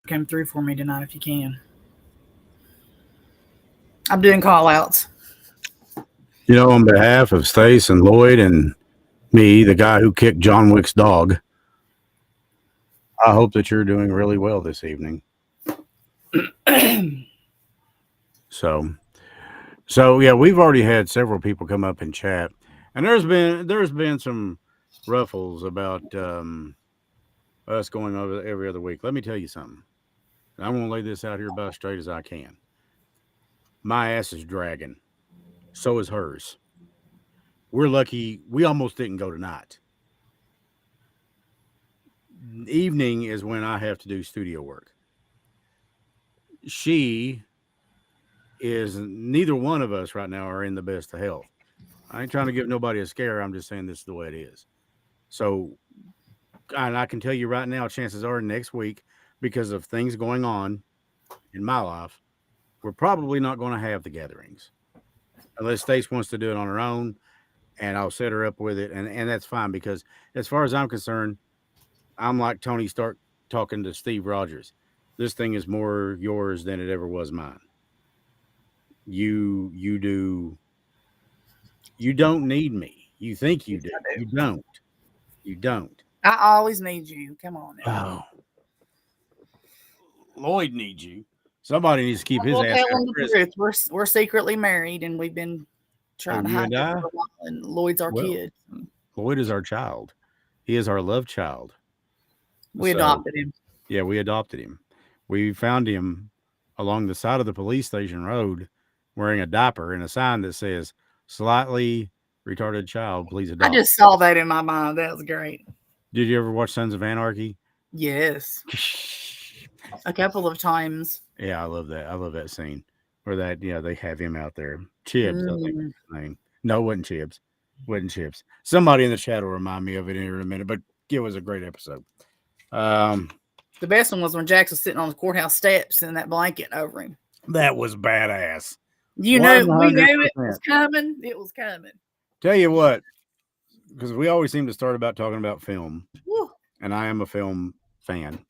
come through for me tonight if you can. I'm doing call outs. On behalf of Stace and Lloyd and me, the guy who kicked John Wick's dog, I hope that you're doing really well this evening. So yeah, we've already had several people come up and chat, and there's been some ruffles about us going over every other week. Let me tell you something. I'm going to lay this out here about as straight as I can. My ass is dragging. So is hers. We're lucky we almost didn't go tonight. Evening is when I have to do studio work. Neither one of us right now are in the best of health. I ain't trying to give nobody a scare. I'm just saying this is the way it is. So, and I can tell you right now, chances are next week, because of things going on in my life, we're probably not going to have the gatherings unless Stace wants to do it on her own, and I'll set her up with it, and that's fine, because as far as I'm concerned, I'm like Tony Stark talking to Steve Rogers. This thing is more yours than it ever was mine. You don't need me. You think you do. You don't. You don't. I always need you. Come on now. Oh. Lloyd needs you. Somebody needs to keep his ass out of prison. We're secretly married, and we've been trying to hide it for a while, and Lloyd's our kid. Lloyd is our child. He is our love child. We adopted him. Yeah, we adopted him. We found him along the side of the police station road wearing a diaper and a sign that says, "Slightly retarded child, please adopt." I just saw that in my mind. That was great. Did you ever watch Sons of Anarchy? Yes. A couple of times. Yeah, I love that. I love that scene where they have him out there. Chibs, I think that's his name. No, it wasn't Chibs. Wasn't Chibs. Somebody in the chat will remind me of it here in a minute, but it was a great episode. The best one was when Jax was sitting on the courthouse steps and that blanket over him. That was badass. We knew it was coming. It was coming. Tell you what, because we always seem to start about talking about film, and I am a film fan.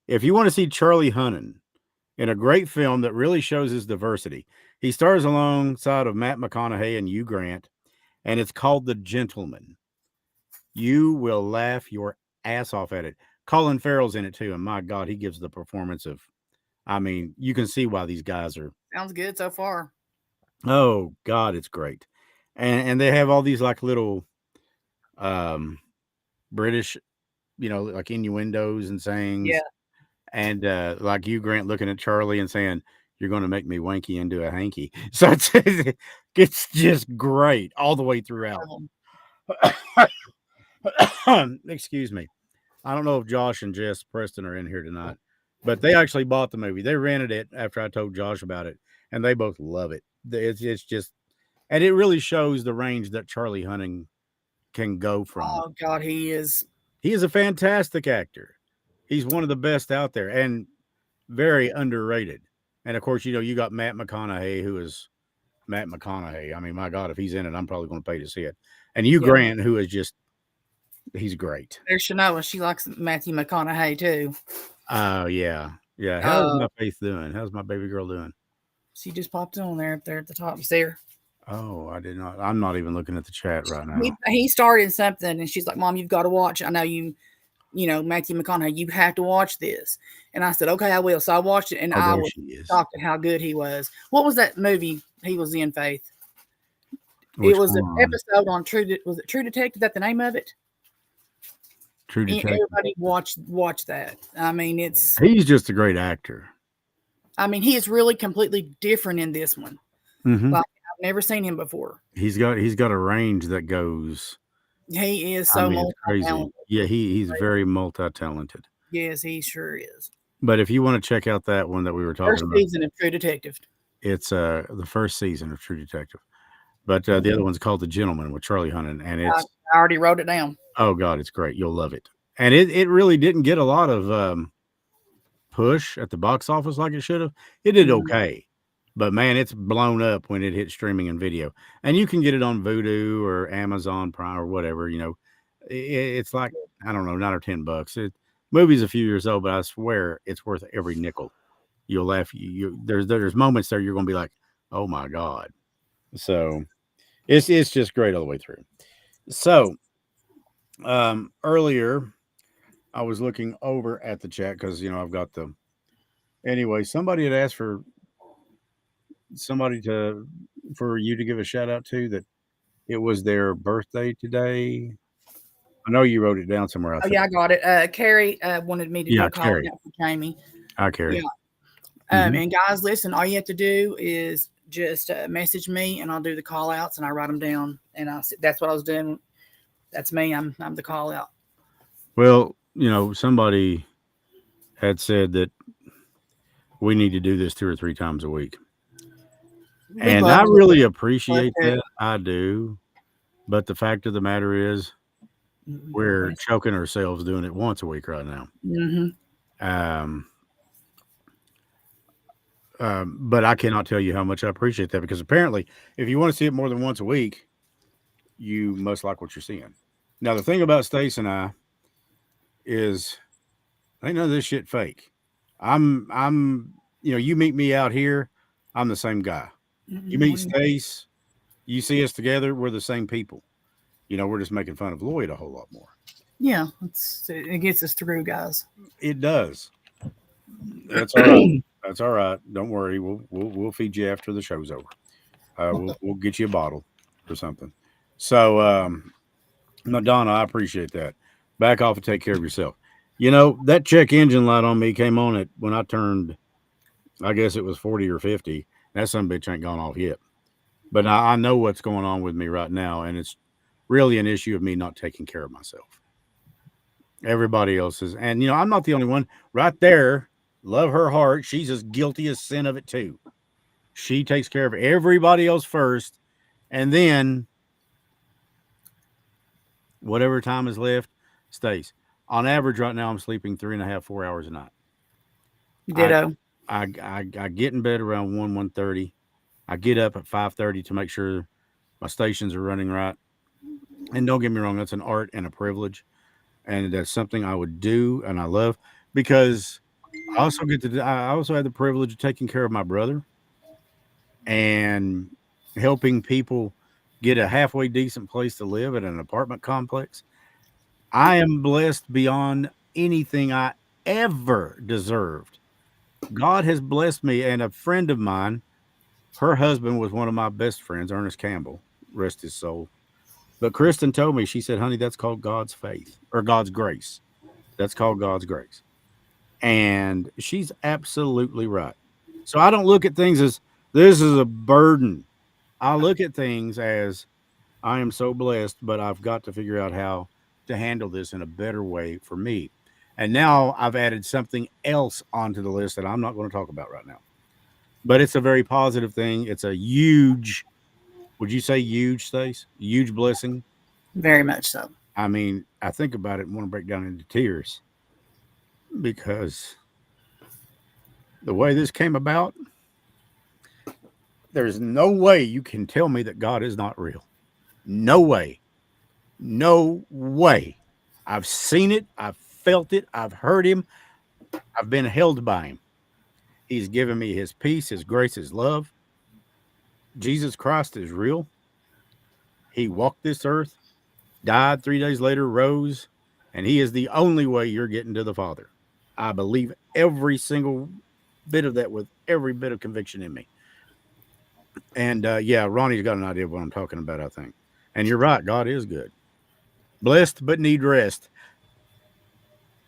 If you want to see Charlie Hunnam in a great film that really shows his diversity, he stars alongside of Matt McConaughey and Hugh Grant, and it's called The Gentleman. You will laugh your ass off at it. Colin Farrell's in it too, and my God, he gives the performance of, you can see why these guys are. Sounds good so far. Oh God, it's great. And they have all these like little British, like innuendos and sayings. Yeah. And like Hugh Grant looking at Charlie and saying, "You're going to make me wanky into a hanky." So it's just great all the way throughout. Excuse me. I don't know if Josh and Jess Preston are in here tonight, but they actually bought the movie. They rented it after I told Josh about it, and they both love it. It's just, and it really shows the range that Charlie Hunnam can go from. Oh God, he is a fantastic actor. He's one of the best out there and very underrated. And of course, you got Matt McConaughey, who is Matt McConaughey. I mean, my God, if he's in it, I'm probably going to pay to see it. And Hugh Grant, who is just, he's great. There's Shanoa. She likes Matthew McConaughey too. Oh, yeah. Yeah. How's my Faith doing? How's my baby girl doing? She just popped on there up there at the top. You see her? Oh, I did not. I'm not even looking at the chat right now. He started something, and she's like, "Mom, you've got to watch. I know Matthew McConaughey, you have to watch this." And I said, "Okay, I will." So I watched it, and I was shocked at how good he was. What was that movie he was in, Faith? It was an episode on True Detective? Is that the name of it? True Detective. Everybody watch that. I mean, he's just a great actor. I mean, he is really completely different in this one. Mm-hmm. Like, I've never seen him before. He's got a range that goes. He is so multi-talented. Yeah, he's very multi-talented. Yes, he sure is. But if you want to check out that one that we were talking about, first season of True Detective. It's the first season of True Detective. But the other one's called The Gentleman with Charlie Hunnam, and I already wrote it down. Oh God, it's great. You'll love it. And it really didn't get a lot of push at the box office like it should have. It did okay. But man, it's blown up when it hit streaming and video. And you can get it on Vudu or Amazon Prime or whatever, It's like, I don't know, $9 or $10. Movie's a few years old, but I swear it's worth every nickel. You'll laugh. There's moments there you're going to be like, oh my god. So it's just great all the way through. So earlier I was looking over at the chat because I've got the anyway. Somebody had asked for somebody to for you to give a shout out to that it was their birthday today. I know you wrote it down somewhere. I Oh think. yeah, I got it. Carrie wanted me to do Yeah, a call Carrie. out for Jamie. Hi, Carrie. Yeah. Mm-hmm. And guys, listen, all you have to do is just message me, and I'll do the call outs, and I write them down. And that's what I was doing. That's me. I'm the call out. Well, somebody had said that we need to do this 2 or 3 times a week. And I really appreciate that. I do. But the fact of the matter is, we're choking ourselves doing it once a week right now. Mm-hmm. But I cannot tell you how much I appreciate that, because apparently, if you want to see it more than once a week, you must like what you're seeing. Now, the thing about Stace and I is, ain't none of this shit fake. You meet me out here, I'm the same guy. You meet Stace, you see us together, we're the same people. We're just making fun of Lloyd a whole lot more. Yeah, it gets us through, guys. It does. That's all right. That's all right. Don't worry. We'll feed you after the show's over. We'll get you a bottle or something. So, Madonna, I appreciate that. Back off and take care of yourself. That check engine light on me came on it when I turned, I guess it was 40 or 50. That son of a bitch ain't gone off yet. But I know what's going on with me right now, and it's really an issue of me not taking care of myself. Everybody else is, and I'm not the only one. Right there, love her heart. She's as guilty as sin of it too. She takes care of everybody else first, and then whatever time is left stays. On average, right now, I'm sleeping 3.5, 4 hours a night. Ditto. I get in bed around 1:30. I get up at 5:30 to make sure my stations are running right. And don't get me wrong, that's an art and a privilege, and that's something I would do and I love, because I also had the privilege of taking care of my brother and helping people get a halfway decent place to live at an apartment complex. I am blessed beyond anything I ever deserved. God has blessed me, and a friend of mine, her husband was one of my best friends, Ernest Campbell, rest his soul. But Kristen told me, she said, honey, that's called God's faith or God's grace. That's called God's grace. And she's absolutely right. So I don't look at things as this is a burden. I look at things as I am so blessed, but I've got to figure out how to handle this in a better way for me. And now I've added something else onto the list that I'm not going to talk about right now. But it's a very positive thing. It's a huge, would you say huge, Stace? Huge blessing? Very much so. I mean, I think about it and want to break down into tears, because the way this came about, there's no way you can tell me that God is not real. No way. No way. I've seen it. I've felt it. I've heard him. I've been held by him. He's given me his peace, his grace, his love. Jesus Christ is real. He walked this earth, died 3 days later, rose, and he is the only way you're getting to the Father. I believe every single bit of that with every bit of conviction in me. And yeah, Ronnie's got an idea of what I'm talking about, I think. And you're right, God is good. Blessed but need rest.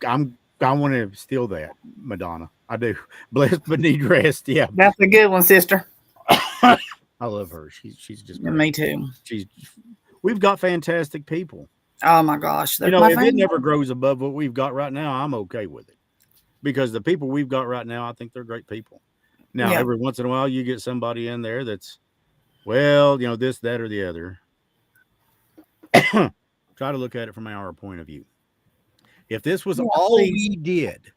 I want to steal that, Madonna. I do. Blessed but need rest. Yeah, that's a good one, sister. I love her. She's just great. Me too. We've got fantastic people. Oh my gosh! If it never grows above what we've got right now, I'm okay with it, because the people we've got right now, I think they're great people. Now, every once in a while, you get somebody in there that's, well, this, that, or the other. Try to look at it from our point of view. If this was all we did,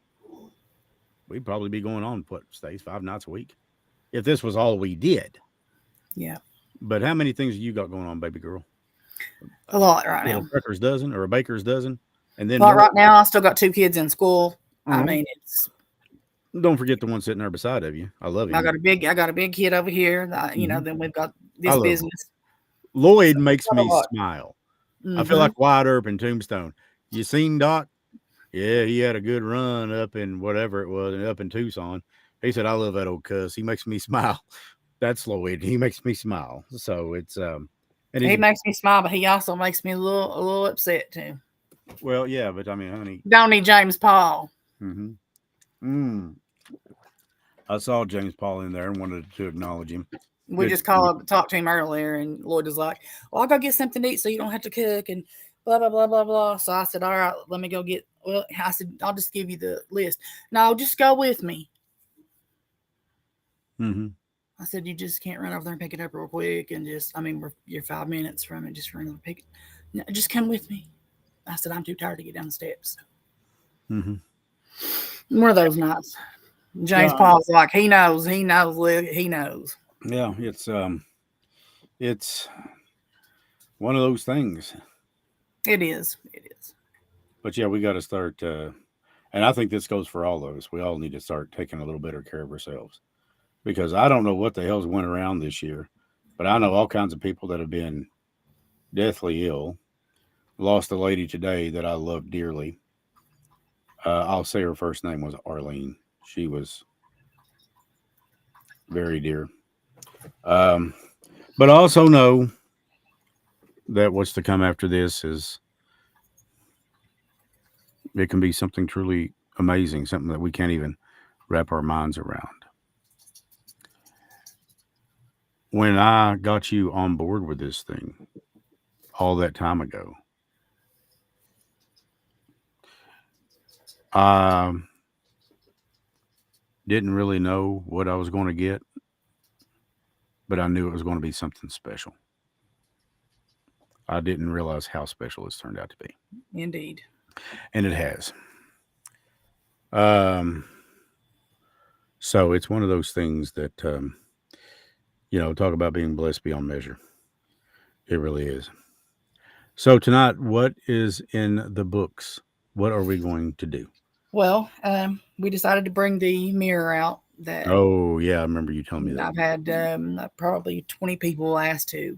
we'd probably be going on, Stace, 5 nights a week. If this was all we did. Yeah. But how many things have you got going on, baby girl? A lot right now. A trucker's dozen or a baker's dozen? And then right now, I still got 2 kids in school. I mean, don't forget the one sitting there beside of you. I love him. I got a big kid over here. Then we've got this business. Lloyd makes me smile. Mm-hmm. I feel like Wyatt Earp in Tombstone. You seen Doc? Yeah, he had a good run up in whatever it was, up in Tucson. He said, "I love that old cuss. He makes me smile." That's Lloyd. He makes me smile. So it's and he makes me smile, but he also makes me a little upset too. Well, yeah, but I mean, honey, don't need James Paul. I saw James Paul in there and wanted to acknowledge him. We just talked to him earlier, and Lloyd was like, "Well, I'll go get something to eat so you don't have to cook," and blah blah blah blah blah. So I said, "All right, let me go get." Well, I said, "I'll just give you the list." No, just go with me. I said, "You just can't run over there and pick it up real quick, and you're 5 minutes from it. Just run over and pick it. No, just come with me." I said, "I'm too tired to get down the steps." One of those nights. James Paul's like, he knows. Yeah, it's one of those things. It is. But yeah, we got to start, and I think this goes for all of us. We all need to start taking a little better care of ourselves, because I don't know what the hell's went around this year, but I know all kinds of people that have been deathly ill. Lost a lady today that I love dearly. I'll say her first name was Arlene. She was very dear. But I also know that what's to come after this is it can be something truly amazing, something that we can't even wrap our minds around. When I got you on board with this thing all that time ago, I didn't really know what I was going to get, but I knew it was going to be something special. I didn't realize how special it's turned out to be. Indeed. And it has. So it's one of those things that, talk about being blessed beyond measure. It really is. So tonight, what is in the books? What are we going to do? Well, we decided to bring the mirror out. Oh, yeah, I remember you telling me that. I've had probably 20 people asked to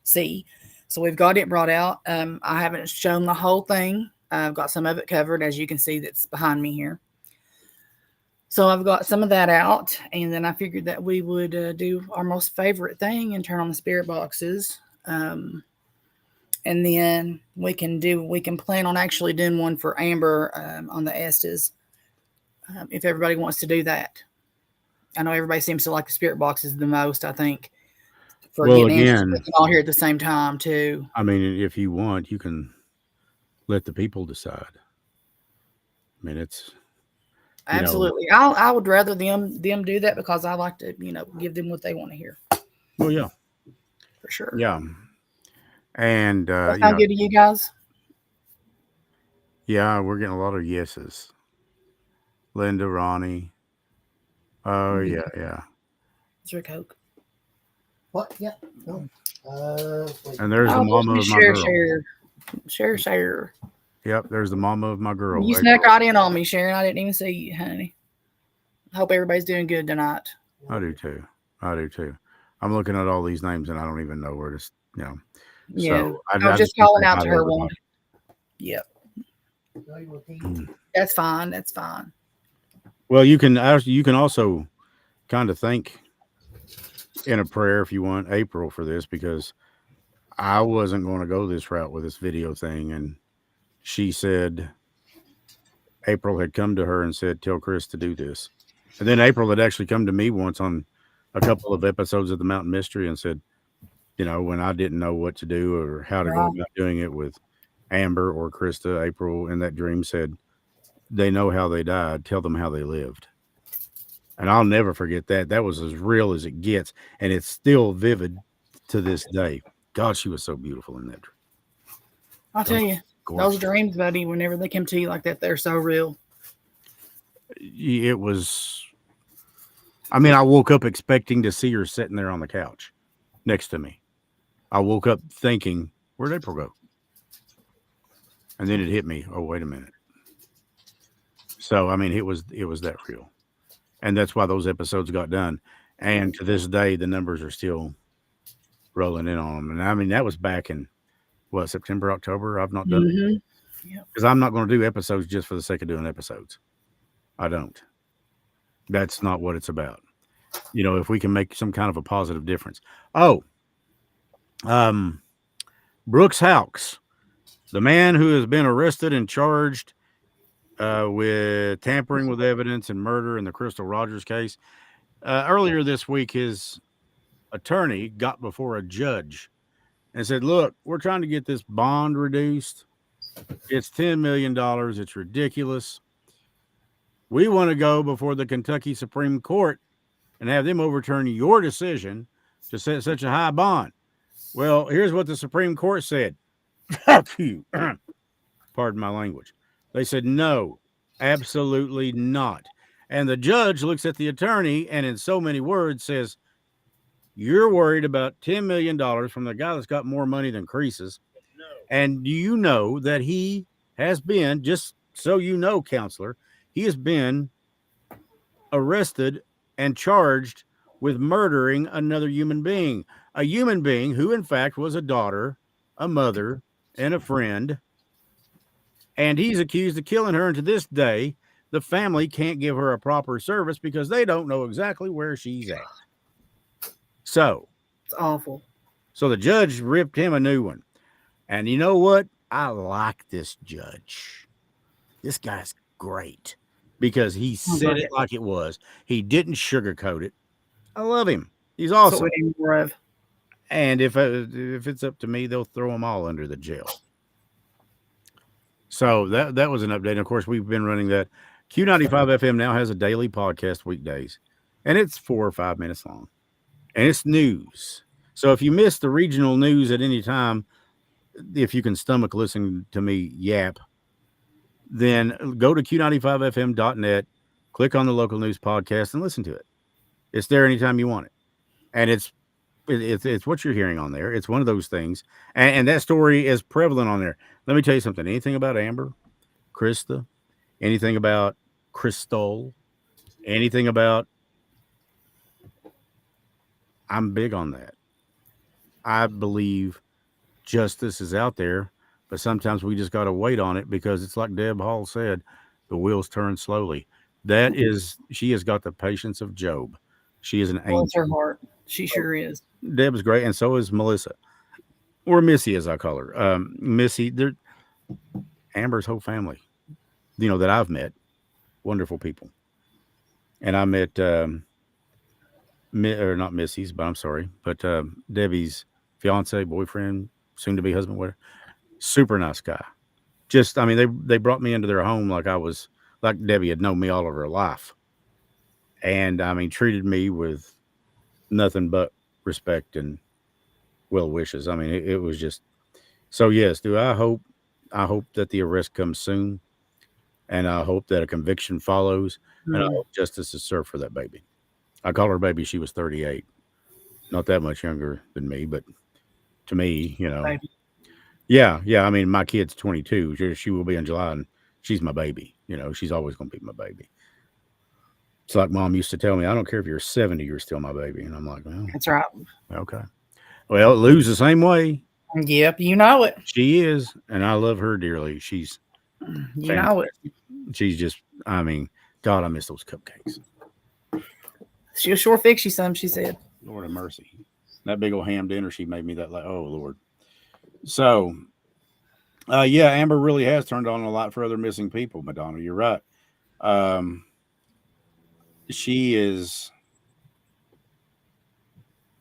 see. So we've got it brought out. I haven't shown the whole thing. I've got some of it covered, as you can see, that's behind me here. So I've got some of that out, and then I figured that we would do our most favorite thing and turn on the spirit boxes. And then we can plan on actually doing one for Amber on the Estes, if everybody wants to do that. I know everybody seems to like the spirit boxes the most, I think. For getting all here at the same time too. I mean, if you want, you can let the people decide. I mean, it's absolutely. I would rather them do that, because I like to give them what they want to hear. Well, yeah, for sure. Yeah, and that sound good to you guys? Yeah, we're getting a lot of yeses. Linda, Ronnie. Oh yeah. Is there a Coke? What? Yeah. No. And there's the mama of my girl. Share. Yep, there's the mama of my girl. You snuck right in on me, Sharon. I didn't even see you, honey. I hope everybody's doing good tonight. I do too. I'm looking at all these names and I don't even know where to, Yeah. So I was just calling out to her one. Yep. That's fine. Well, you can also kind of thank in a prayer, if you want, April for this, because I wasn't going to go this route with this video thing, and she said April had come to her and said, "Tell Chris to do this." And then April had actually come to me once on a couple of episodes of the Mountain Mystery and said, when I didn't know what to do or how to go about doing it with Amber or Krista, April in that dream said, "They know how they died. Tell them how they lived." And I'll never forget that. That was as real as it gets. And it's still vivid to this day. God, she was so beautiful in that dream. I'll tell you, those dreams, buddy, whenever they come to you like that, they're so real. It was, I woke up expecting to see her sitting there on the couch next to me. I woke up thinking, where'd April go? And then it hit me. Oh, wait a minute. So, I mean, it was that real. And that's why those episodes got done. And to this day, the numbers are still rolling in on them. And I mean, that was back in what, September, October. I've not done it because I'm not going to do episodes just for the sake of doing episodes. I don't. That's not what it's about. You know, if we can make some kind of a positive difference. Oh, Brooks Hawks, the man who has been arrested and charged with tampering with evidence and murder in the Crystal Rogers case. Earlier this week, his attorney got before a judge and said, look, we're trying to get this bond reduced. It's $10 million. It's ridiculous. We want to go before the Kentucky Supreme Court and have them overturn your decision to set such a high bond. Well, here's what the Supreme Court said. Fuck you. Pardon my language. They said, no, absolutely not. And the judge looks at the attorney and in so many words says, you're worried about $10 million from the guy that's got more money than Creases. And do you know that he has been, just so you know, counselor, he has been arrested and charged with murdering another human being, a human being who, in fact, was a daughter, a mother, and a friend. And he's accused of killing her. And to this day, the family can't give her a proper service because they don't know exactly where she's at. So it's awful. So the judge ripped him a new one. And you know what? I like this judge. This guy's great because he said it like it was. He didn't sugarcoat it. I love him. He's awesome. So we need more of. And if it's up to me, they'll throw them all under the jail. So that was an update. And of course, we've been running that. Q95 FM now has a daily podcast weekdays, and it's 4 or 5 minutes long, and it's news. So if you miss the regional news at any time, if you can stomach listening to me yap, then go to q95fm.net, click on the local news podcast, and listen to it. It's there anytime you want it, and it's what you're hearing on there. It's one of those things, and that story is prevalent on there. Let me tell you something. Anything about Amber, Krista, anything about Crystal, anything about, I'm big on that. I believe justice is out there, but sometimes we just got to wait on it because it's like Deb Hall said, the wheels turn slowly. That is, she has got the patience of Job. She is an angel. Bless her heart. She sure is. Deb's great, and so is Melissa, or Missy, as I call her. Missy, they're Amber's whole family, that I've met, wonderful people. And I met, or not Missy's, but I'm sorry, but Debbie's fiance, boyfriend, soon to be husband, whatever. Super nice guy. Just, I mean, they brought me into their home like I was, like Debbie had known me all of her life. And I mean, treated me with nothing but respect and well wishes. I mean, it was just, so yes, I hope that the arrest comes soon. And I hope that a conviction follows. Mm-hmm. And I hope justice is served for that baby. I call her baby. She was 38. Not that much younger than me, but to me, baby. Yeah. I mean, my kid's 22. She will be in July, and she's my baby. She's always going to be my baby. It's like Mom used to tell me, I don't care if you're 70, you're still my baby. And I'm like, well, that's right. Okay. Well, Lou's the same way. Yep. You know it. She is. And I love her dearly. She's, you know it. She's just, I mean, God, I miss those cupcakes. She'll sure fix you some, she said. Lord have mercy. That big old ham dinner she made me that, like, oh, Lord. So, yeah, Amber really has turned on a lot for other missing people, Madonna. You're right. She is,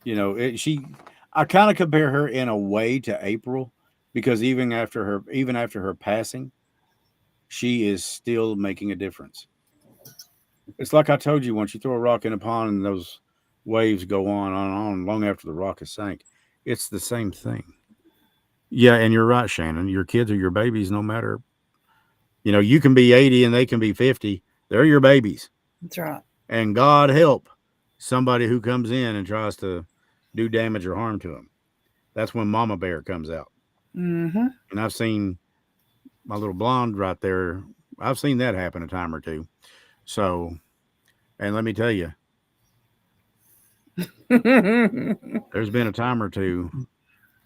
I kind of compare her in a way to April, because even after her passing, she is still making a difference. It's like I told you, once you throw a rock in a pond and those waves go on long after the rock is sank. It's the same thing. Yeah, and you're right, Shannon. Your kids are your babies no matter. You can be 80 and they can be 50. They're your babies. That's right. And God help somebody who comes in and tries to do damage or harm to them. That's when Mama Bear comes out. Mm-hmm. And I've seen my little blonde right there, I've seen that happen a time or two. So, and let me tell you, there's been a time or two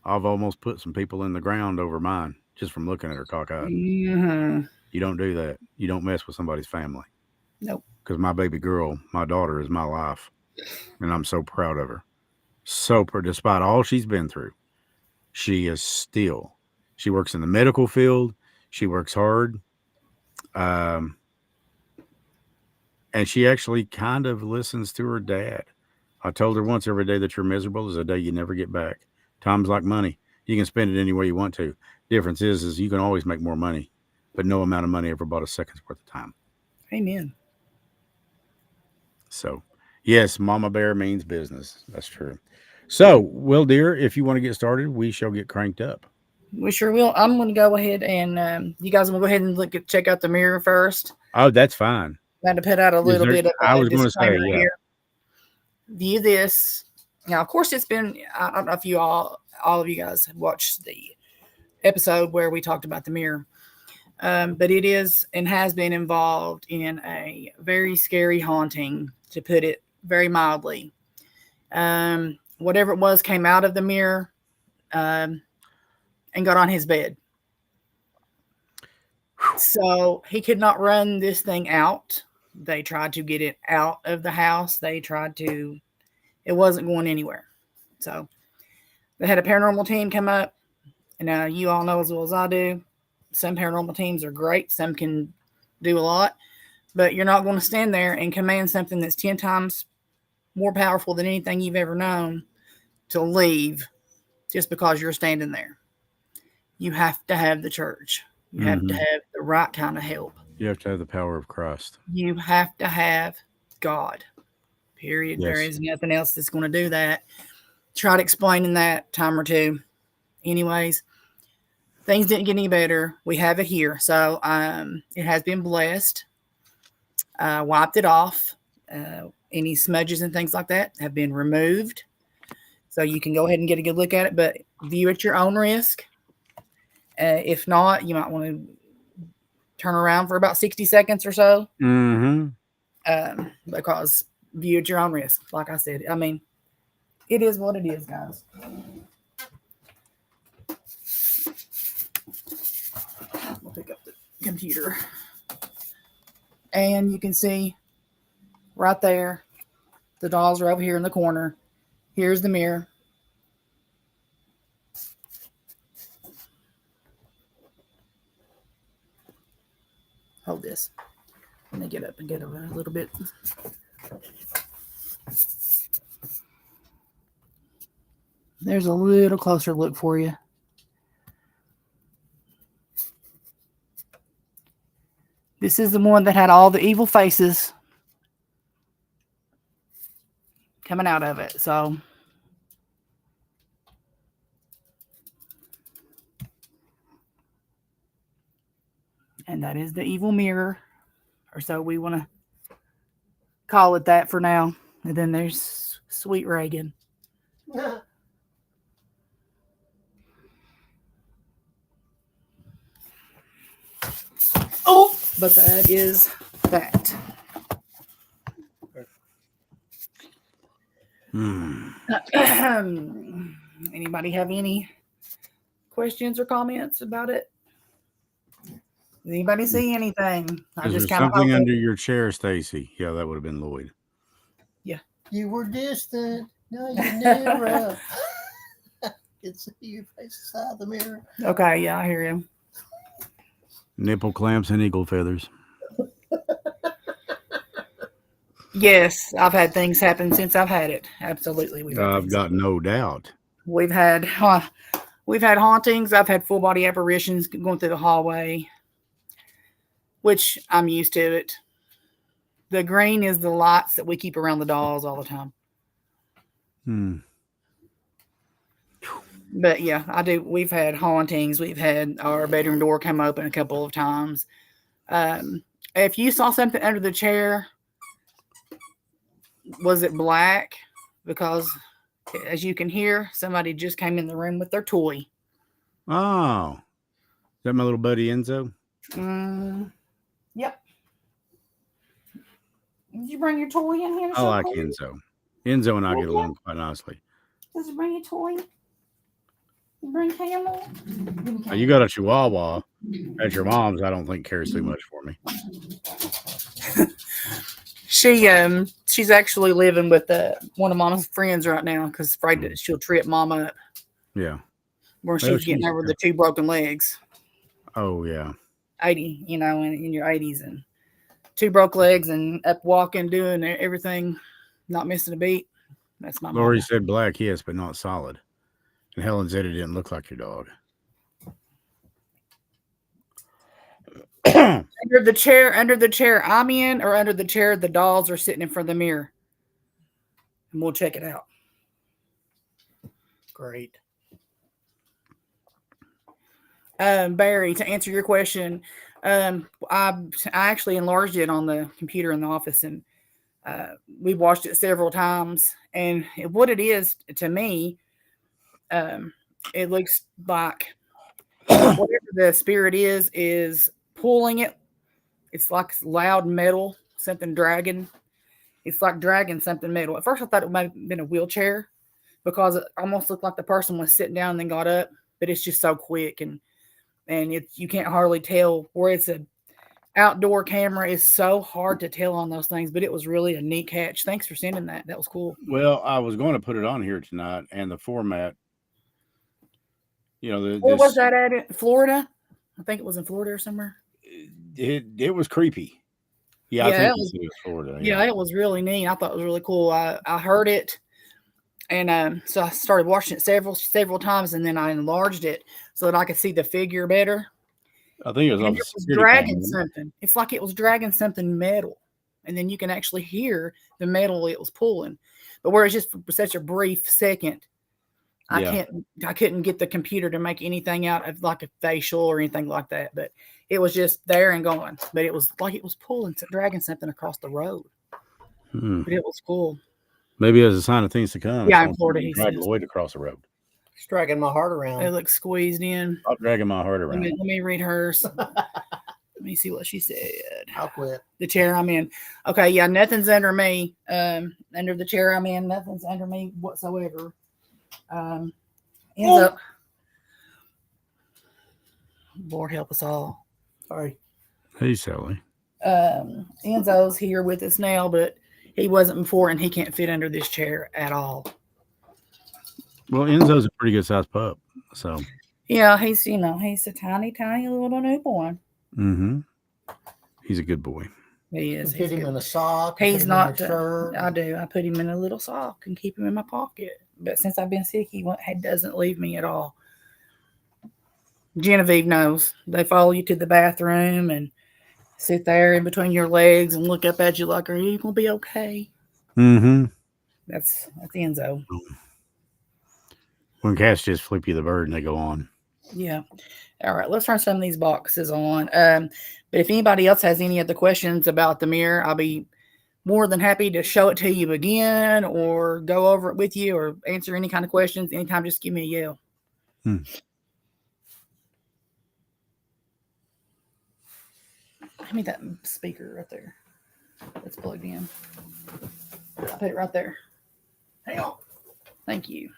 I've almost put some people in the ground over mine just from looking at her cockeyed. Mm-hmm. You don't do that. You don't mess with somebody's family. Nope. Because my baby girl, my daughter, is my life, and I'm so proud of her. So, despite all she's been through, she is still. She works in the medical field. She works hard, um, and she actually kind of listens to her dad. I told her once, every day that you're miserable is a day you never get back. Time's like money. You can spend it any way you want to. Difference is you can always make more money, but no amount of money ever bought a second's worth of time. Amen. So, yes, Mama Bear means business. That's true. So, well, dear, if you want to get started, we shall get cranked up. We sure will. I'm going to go ahead and you guys will go ahead and check out the mirror first. Oh, that's fine. I had to put out a little bit of I was going to disclaimer say, yeah. here. View this. Now, of course, it's been, I don't know if you all of you guys have watched the episode where we talked about the mirror. But it is and has been involved in a very scary haunting, to put it very mildly. Whatever it was came out of the mirror and got on his bed. So he could not run this thing out. They tried to get it out of the house. It wasn't going anywhere. So they had a paranormal team come up. And now you all know as well as I do, some paranormal teams are great. Some can do a lot. But you're not going to stand there and command something that's 10 times more powerful than anything you've ever known to leave just because you're standing there. You have to have the church. You have to have the right kind of help. You have to have the power of Christ. You have to have God. Period. Yes. There is nothing else that's going to do that. Tried explaining that time or two. Anyways, things didn't get any better. We have it here. So it has been blessed. Wiped it off. Any smudges and things like that have been removed. So you can go ahead and get a good look at it, but view at your own risk. If not, you might want to turn around for about 60 seconds or so. Because view at your own risk. Like I said, I mean, it is what it is, guys. We'll pick up the computer. And you can see right there, the dolls are over here in the corner. Here's the mirror. Hold this. Let me get up and get over a little bit. There's a little closer look for you. This is the one that had all the evil faces coming out of it. So and that is the evil mirror, or so we want to call it that for now. And then there's Sweet Reagan. Oh, but that is that. Anybody have any questions or comments about it? Did anybody see anything? I just kind something under your chair, Stacy. Yeah, that would have been Lloyd. Yeah. You were distant. No, you never. I can see your face inside the mirror. Okay, yeah, I hear him. Nipple clamps and eagle feathers. Yes, I've had things happen since I've had it. Absolutely, I've got no doubt. We've had hauntings. I've had full body apparitions going through the hallway, which I'm used to it. The green is the lights that we keep around the dolls all the time. But yeah, I do. We've had hauntings. We've had our bedroom door come open a couple of times. If you saw something under the chair, was it black? Because as you can hear, somebody just came in the room with their toy. Oh, that my little buddy Enzo? Yep. Did you bring your toy in here? I like Enzo. Enzo and I get along quite nicely. Did you bring your toy? You bring Camel? Now, you got a Chihuahua at your mom's. I don't think cares too much for me. She's actually living with one of Mama's friends right now because afraid that she'll trip Mama up. Yeah. Where she's getting over the 2 broken legs. Oh yeah. 80, in your 80s and 2 broke legs and up walking, doing everything, not missing a beat. That's my Lori mama. said black, yes, but not solid. And Helen said it didn't look like your dog. Under the chair I'm in, or under the chair the dolls are sitting in front of the mirror. And we'll check it out. Great. Barry, to answer your question, I actually enlarged it on the computer in the office, and we watched it several times. And what it is to me, it looks like whatever the spirit is pulling it. It's like loud metal, something dragging. It's like dragging something metal. At first, I thought it might have been a wheelchair because it almost looked like the person was sitting down and then got up. But it's just so quick and you can't hardly tell. Where it's a outdoor camera, is so hard to tell on those things. But it was really a neat catch. Thanks for sending that. That was cool. Well, I was going to put it on here tonight, and the format. Where was that at? Florida? I think it was in Florida or somewhere. It was creepy. Yeah, I think it was Florida. Yeah, it was really neat. I thought it was really cool. I heard it, and so I started watching it several times, and then I enlarged it so that I could see the figure better. I think it was dragging something. It's like it was dragging something metal, and then you can actually hear the metal it was pulling. But where it's just for such a brief second, I couldn't get the computer to make anything out of like a facial or anything like that. But it was just there and gone. But it was like it was dragging something across the road. But it was cool. Maybe as a sign of things to come. Yeah, in Florida, he dragged Lloyd across the road. It's dragging my heart around. It looks squeezed in. I'm dragging my heart around. Let me read hers. Let me see what she said. I'll quit. The chair I'm in. Okay, yeah, nothing's under me. Under the chair I'm in, nothing's under me whatsoever. Ends up. Lord help us all. Sorry. Hey, Sally. Enzo's here with us now, but he wasn't before, and he can't fit under this chair at all. Well, Enzo's a pretty good sized pup, so. Yeah, he's a tiny, tiny little newborn. Mm-hmm. He's a good boy. He is. Put him in a sock. He's not. I do. I put him in a little sock and keep him in my pocket. But since I've been sick, he doesn't leave me at all. Genevieve knows. They follow you to the bathroom and sit there in between your legs and look up at you like, "Are you gonna be okay?" Mm-hmm. That's Enzo. When cats just flip you the bird and they go on. Yeah. All right. Let's turn some of these boxes on. But if anybody else has any other questions about the mirror, I'll be more than happy to show it to you again or go over it with you or answer any kind of questions. Anytime, just give me a yell. Give me that speaker right there. It's plugged in. I'll put it right there. Hang on. Thank you.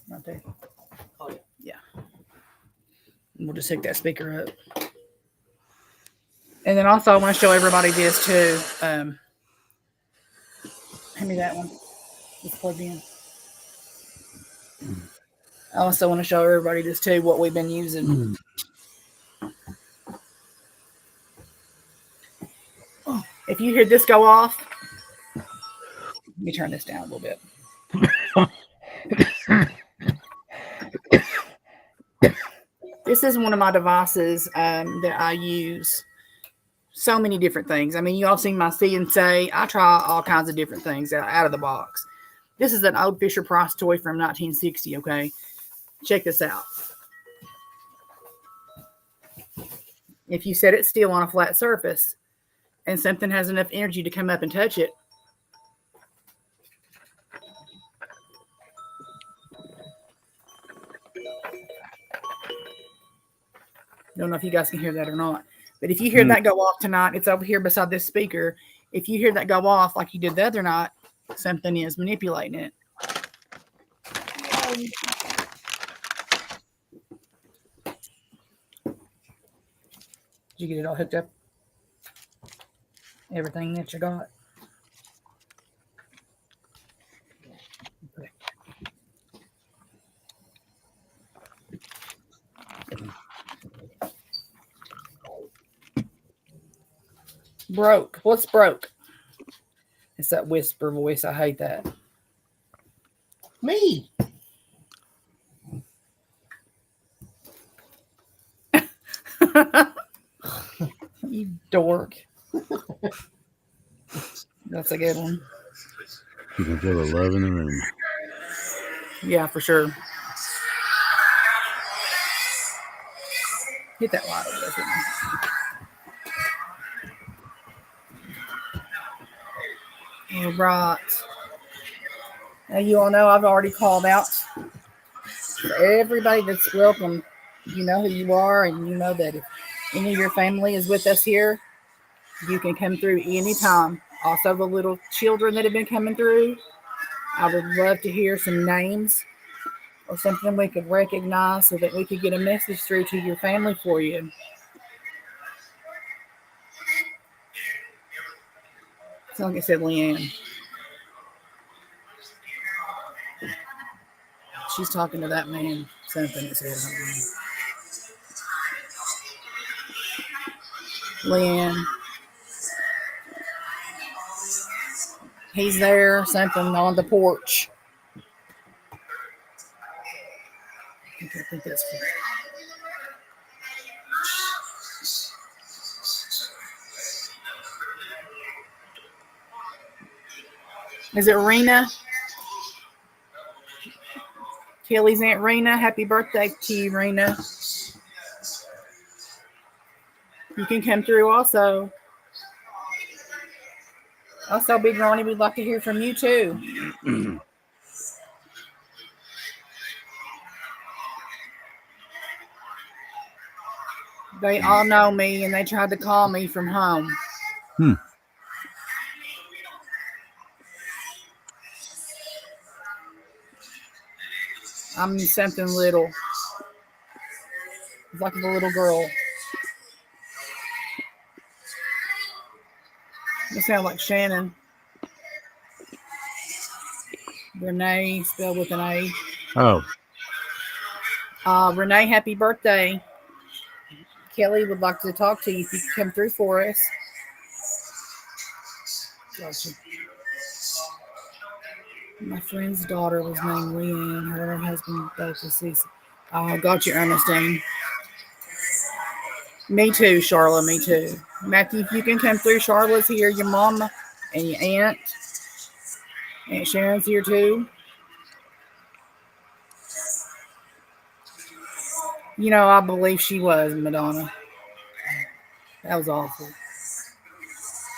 Right there. Oh, yeah. Yeah. We'll just hook that speaker up. And then also I want to show everybody this too. Hand me that one. It's plugged in. I also want to show everybody this too, what we've been using. If you hear this go off, let me turn this down a little bit. This is one of my devices that I use. So many different things. I mean, you all seen my see and say. I try all kinds of different things out of the box. This is an old Fisher-Price toy from 1960, okay? Check this out. If you set it still on a flat surface and something has enough energy to come up and touch it, Don't know if you guys can hear that or not. But if you hear that go off tonight, it's over here beside this speaker. If you hear that go off like you did the other night, something is manipulating it. Did you get it all hooked up? Everything that you got? Broke. What's broke? It's that whisper voice. I hate that. Me. You dork. That's a good one. You can feel the love in the room. Yeah, for sure. Hit that light over there for me. All right. Now, you all know I've already called out for everybody that's welcome. You know who you are, and you know that if any of your family is with us here, you can come through anytime. Also, the little children that have been coming through, I would love to hear some names or something we could recognize so that we could get a message through to your family for you. Sounds like it said Leanne. She's talking to that man. Something that said, Leanne. He's there, something on the porch. I think that's cool. Is it Rena? Kelly's Aunt Rena. Happy birthday to you, Rena. You can come through also. Also, Big Ronnie, we'd like to hear from you too. They all know me, and they tried to call me from home. I'm something little. It's like a little girl. You sound like Shannon. Renee, spelled with an A. Oh. Renee, happy birthday. Kelly would like to talk to you if you could come through for us. Gotcha. My friend's daughter was named Leanne. Her and her husband both deceased. Got you, Ernestine. Me too, Charlotte. Me too. Matthew, if you can come through, Charlotte's here. Your mama and your aunt. Aunt Sharon's here too. You know, I believe she was Madonna. That was awful.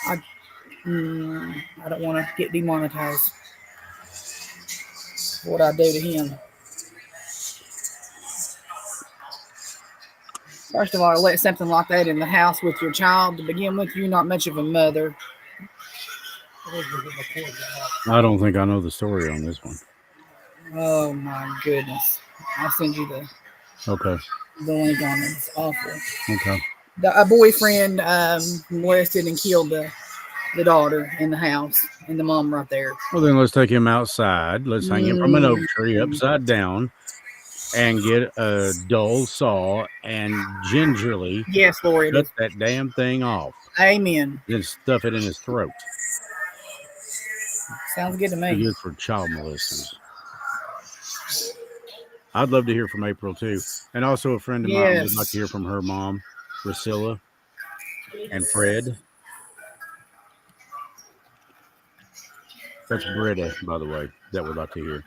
I don't want to get demonetized for what I do to him. First of all, to let something like that in the house with your child to begin with, you're not much of a mother. I don't think I know the story on this one. Oh my goodness. I'll send you the link on it. It's awful. Okay. A boyfriend molested and killed the daughter in the house and the mom right there. Well, then let's take him outside. Let's hang him from an oak tree upside down and get a dull saw and gingerly cut that damn thing off. Amen. Then stuff it in his throat. Sounds good to me. Good for child molesters. I'd love to hear from April too. And also a friend of mine would like to hear from her mom, Priscilla, and Fred. That's Britta, by the way, that would like to hear.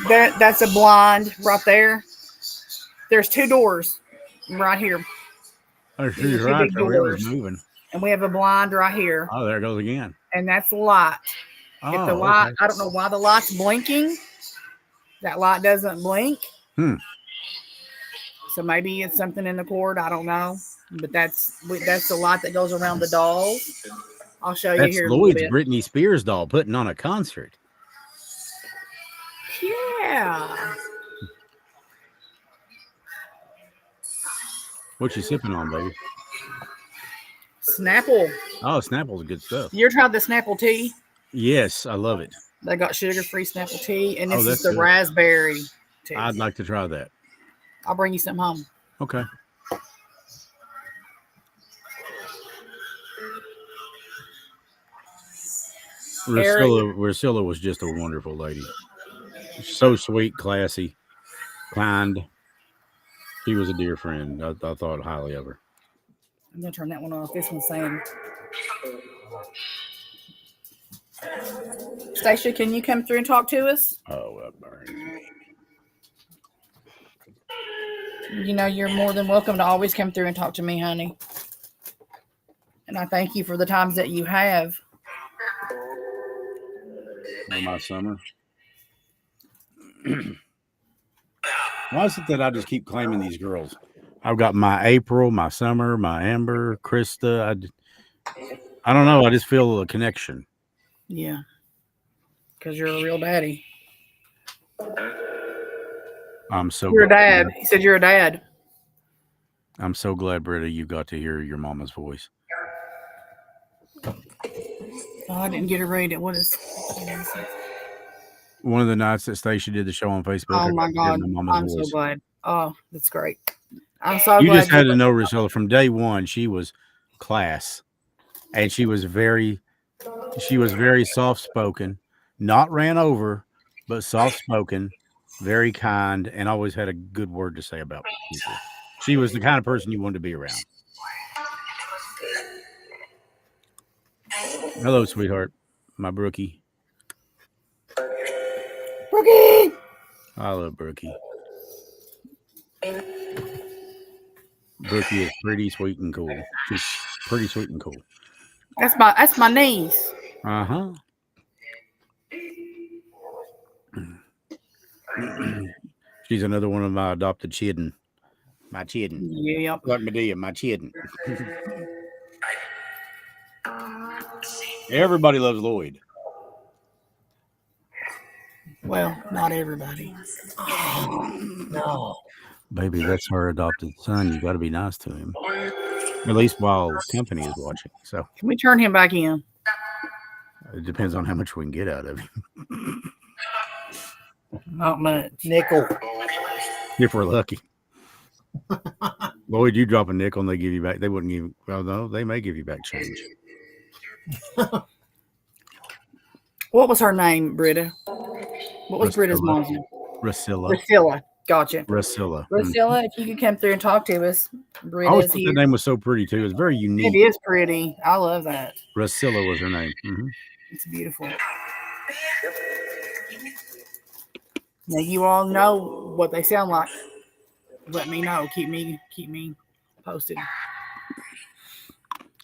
That's a blind right there. There's two doors right here. Oh, she's right. The river's moving. And we have a blind right here. Oh, there it goes again. And that's the light. Oh, if the light, I don't know why the light's blinking. That light doesn't blink. So maybe it's something in the cord. I don't know, but that's a lot that goes around the dolls. I'll show you That's here Lloyd's in a little bit. Britney Spears doll putting on a concert. Yeah. What you sipping on, baby? Snapple. Oh, Snapple's good stuff. You ever tried the Snapple tea? Yes, I love it. They got sugar-free Snapple tea, and this is the good. raspberry tea. I'd like to try that. I'll bring you some home. Okay. Rusilla was just a wonderful lady. So sweet, classy, kind. She was a dear friend. I thought highly of her. I'm going to turn that one off. This one's saying... Stacia, can you come through and talk to us? Oh, that burns me. You know, you're more than welcome to always come through and talk to me, honey. And I thank you for the times that you have. For my summer. Why is it that I just keep claiming these girls? I've got my April, my Summer, my Amber, Krista. I don't know. I just feel a connection. Yeah. Because you're a real daddy. I'm so You're a dad. He said you're a dad. I'm so glad, Britta, you got to hear your mama's voice. Oh, I didn't get her rated. What is one of the nights that Stacia did the show on Facebook? Oh my God. I'm so glad. Oh, that's great. I'm so glad. You just had to know, Rusilla, from day one, she was class. And she was very soft-spoken, not ran over, but soft-spoken, very kind, and always had a good word to say about people. She was the kind of person you wanted to be around. Hello, sweetheart. My Brookie. Brookie! I love Brookie. Brookie is pretty sweet and cool. She's pretty sweet and cool. That's my niece. Uh-huh. She's another one of my adopted children. My children. Yep. Like Medea, my children. Everybody loves Lloyd. Well, not everybody. No. Baby, that's her adopted son. You got to be nice to him. At least while company is watching. So can we turn him back in? It depends on how much we can get out of him. Not much. Nickel. If we're lucky. Lloyd, you drop a nickel and they give you back. They wouldn't give. Well, no, they may give you back change. What was her name, Britta? What was Britta's mom's name? Rusilla. Gotcha. Rusilla, if you could come through and talk to us. I always thought the name was so pretty too. It's very unique. It is pretty. I love that. Rusilla was her name. Mm-hmm. It's beautiful. Now you all know what they sound like. Let me know. Keep me posted.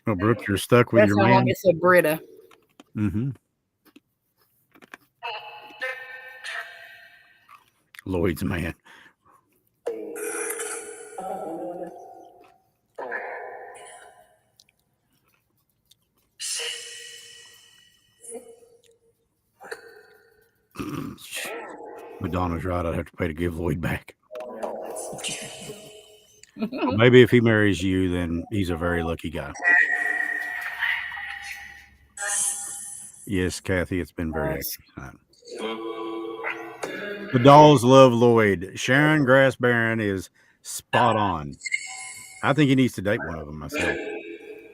Well, Brooke, you're stuck with That's your how man. long it said Britta. Mm-hmm. Lloyd's man. Madonna's right. I'd have to pay to give Lloyd back. Well, maybe if he marries you, then he's a very lucky guy. Yes, Kathy, it's been very active tonight. The dolls love Lloyd. Sharon Grass Baron is spot on. I think he needs to date one of them myself.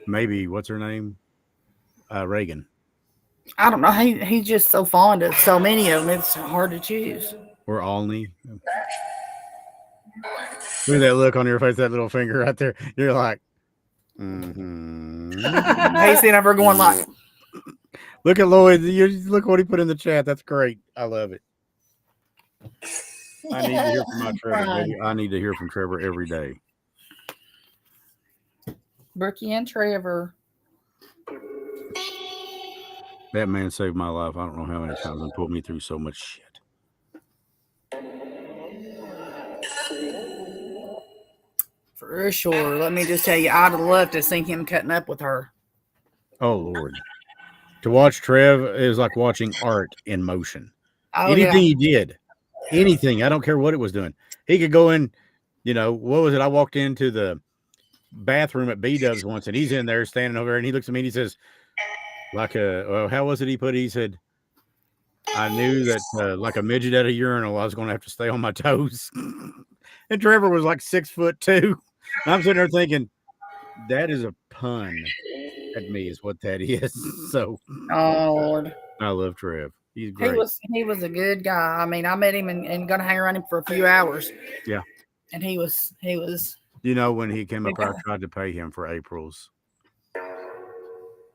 Maybe, what's her name? Reagan. I don't know. He's just so fond of so many of them. It's hard to choose. Or Alney. Look at that look on your face, that little finger right there. You're like, He's sitting over going like, look at Lloyd. Look what he put in the chat. That's great. I love it. I need to hear from my Trevor, baby. I need to hear from Trevor every day. Brookie and Trevor. That man saved my life. I don't know how many times and put me through so much shit. For sure. Let me just tell you, I'd have loved to see him cutting up with her. Oh, Lord. To watch Trev is like watching art in motion. Oh, anything he did, anything, I don't care what it was doing. He could go in, what was it? I walked into the bathroom at B-Dubs once, and he's in there standing over there, and he looks at me and he says, how was it he put it? He said, I knew that like a midget at a urinal, I was going to have to stay on my toes. And Trevor was like 6'2". I'm sitting there thinking, that is a pun at me is what that is. So, oh Lord, I love Trev. He's great. He was a good guy. I mean, I met him and got to hang around him for a few hours. Yeah. And he was. When he came up, I tried to pay him for April's,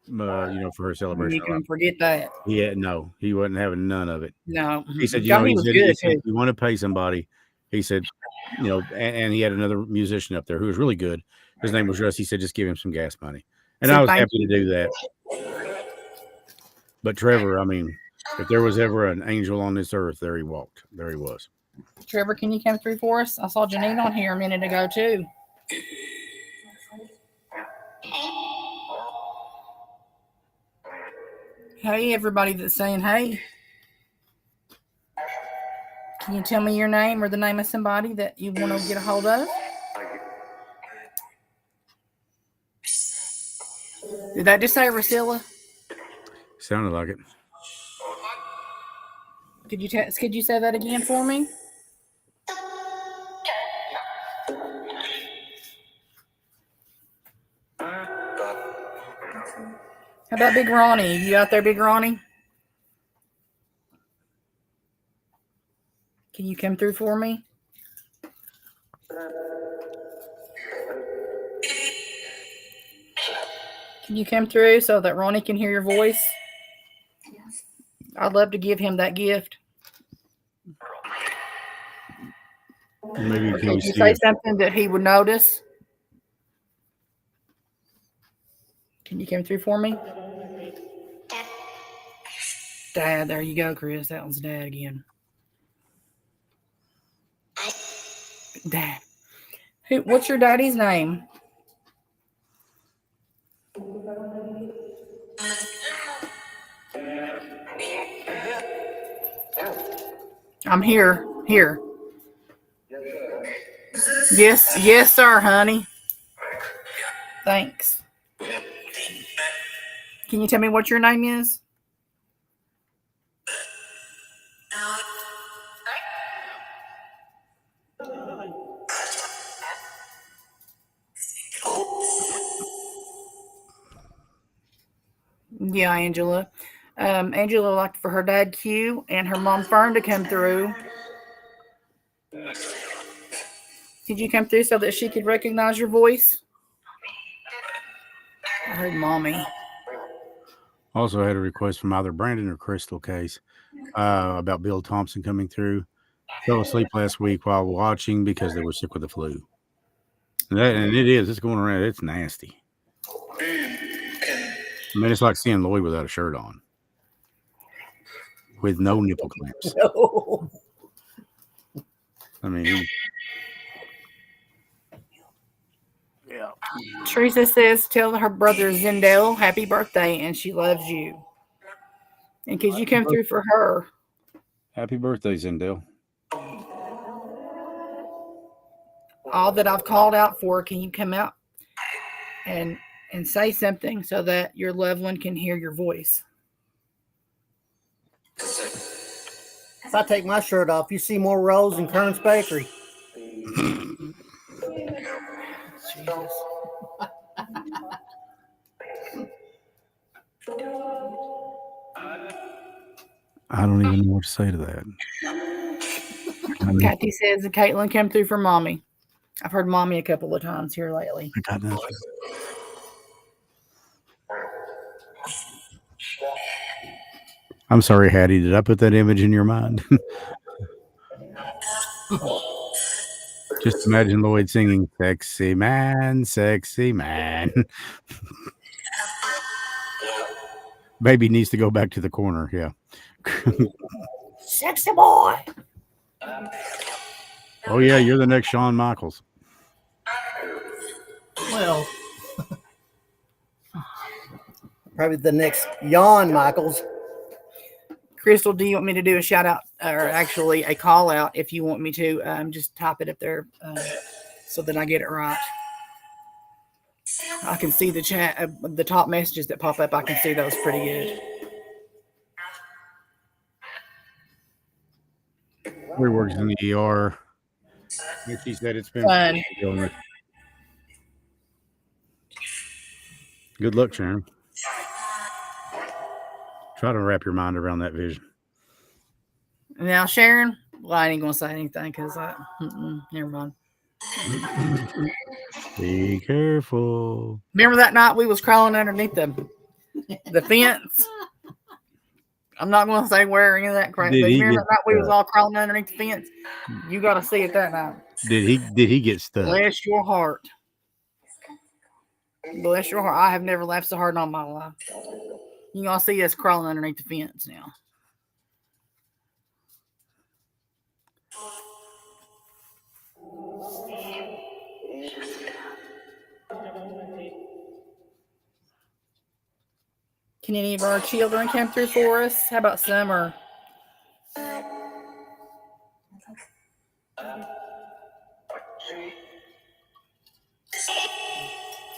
for her celebration. You can forget that. Yeah, no, he wasn't having none of it. No. He said, he said, if you want to pay somebody, he said, and he had another musician up there who was really good. His name was Russ. He said, just give him some gas money. And I was happy to do that. But Trevor, I mean, if there was ever an angel on this earth, there he walked. There he was. Trevor, can you come through for us? I saw Janine on here a minute ago, too. Hey, everybody that's saying hey. Can you tell me your name or the name of somebody that you want to get a hold of? Did that just say Rusilla? Sounded like it. Could you say that again for me? How about Big Ronnie? You out there, Big Ronnie? Can you come through for me? Can you come through so that Ronnie can hear your voice? I'd love to give him that gift. Maybe could you say something that he would notice? Can you come through for me? Dad, there you go, Chris. That one's Dad again. Dad. What's your daddy's name? I'm here. Here. Yes, sir, honey. Thanks. Can you tell me what your name is? Yeah, Angela. Angela liked for her dad Q and her mom Fern to come through. Could you come through so that she could recognize your voice? I heard Mommy. Also had a request from either Brandon or Crystal Case about Bill Thompson coming through. Fell asleep last week while watching because they were sick with the flu. And it's going around. It's nasty. I mean, it's like seeing Lloyd without a shirt on. With no nipple clamps. No. I mean, yeah. Teresa says, tell her brother Zendel happy birthday and she loves you. And could you come through for her? Happy birthday, Zendel. All that I've called out for, can you come out and say something so that your loved one can hear your voice? If I take my shirt off, you see more rolls in Kern's Bakery. Jesus. I don't even know what to say to that. Kathy says that Caitlin came through for Mommy. I've heard Mommy a couple of times here lately. I got nothing. I'm sorry, Hattie. Did I put that image in your mind? Just imagine Lloyd singing "Sexy Man, Sexy Man." Baby needs to go back to the corner. Yeah. Sexy boy. Oh yeah, you're the next Shawn Michaels. Well, probably the next yawn, Michaels. Crystal, do you want me to do a shout out or actually a call out? If you want me to, just type it up there so that I get it right. I can see the chat, the top messages that pop up. I can see those pretty good. We works in the ER. She said it's been fun. Good luck, Sharon. Try to wrap your mind around that vision. Now, Sharon, well, I ain't gonna say anything because never mind. Be careful. Remember that night we was crawling underneath the fence? I'm not going to say where or any of that crap. But remember that night we was all crawling underneath the fence? You got to see it that night. Did he get stuck? Bless your heart. Bless your heart. I have never laughed so hard in all my life. You gonna see us crawling underneath the fence now. Can any of our children come through for us? How about Summer?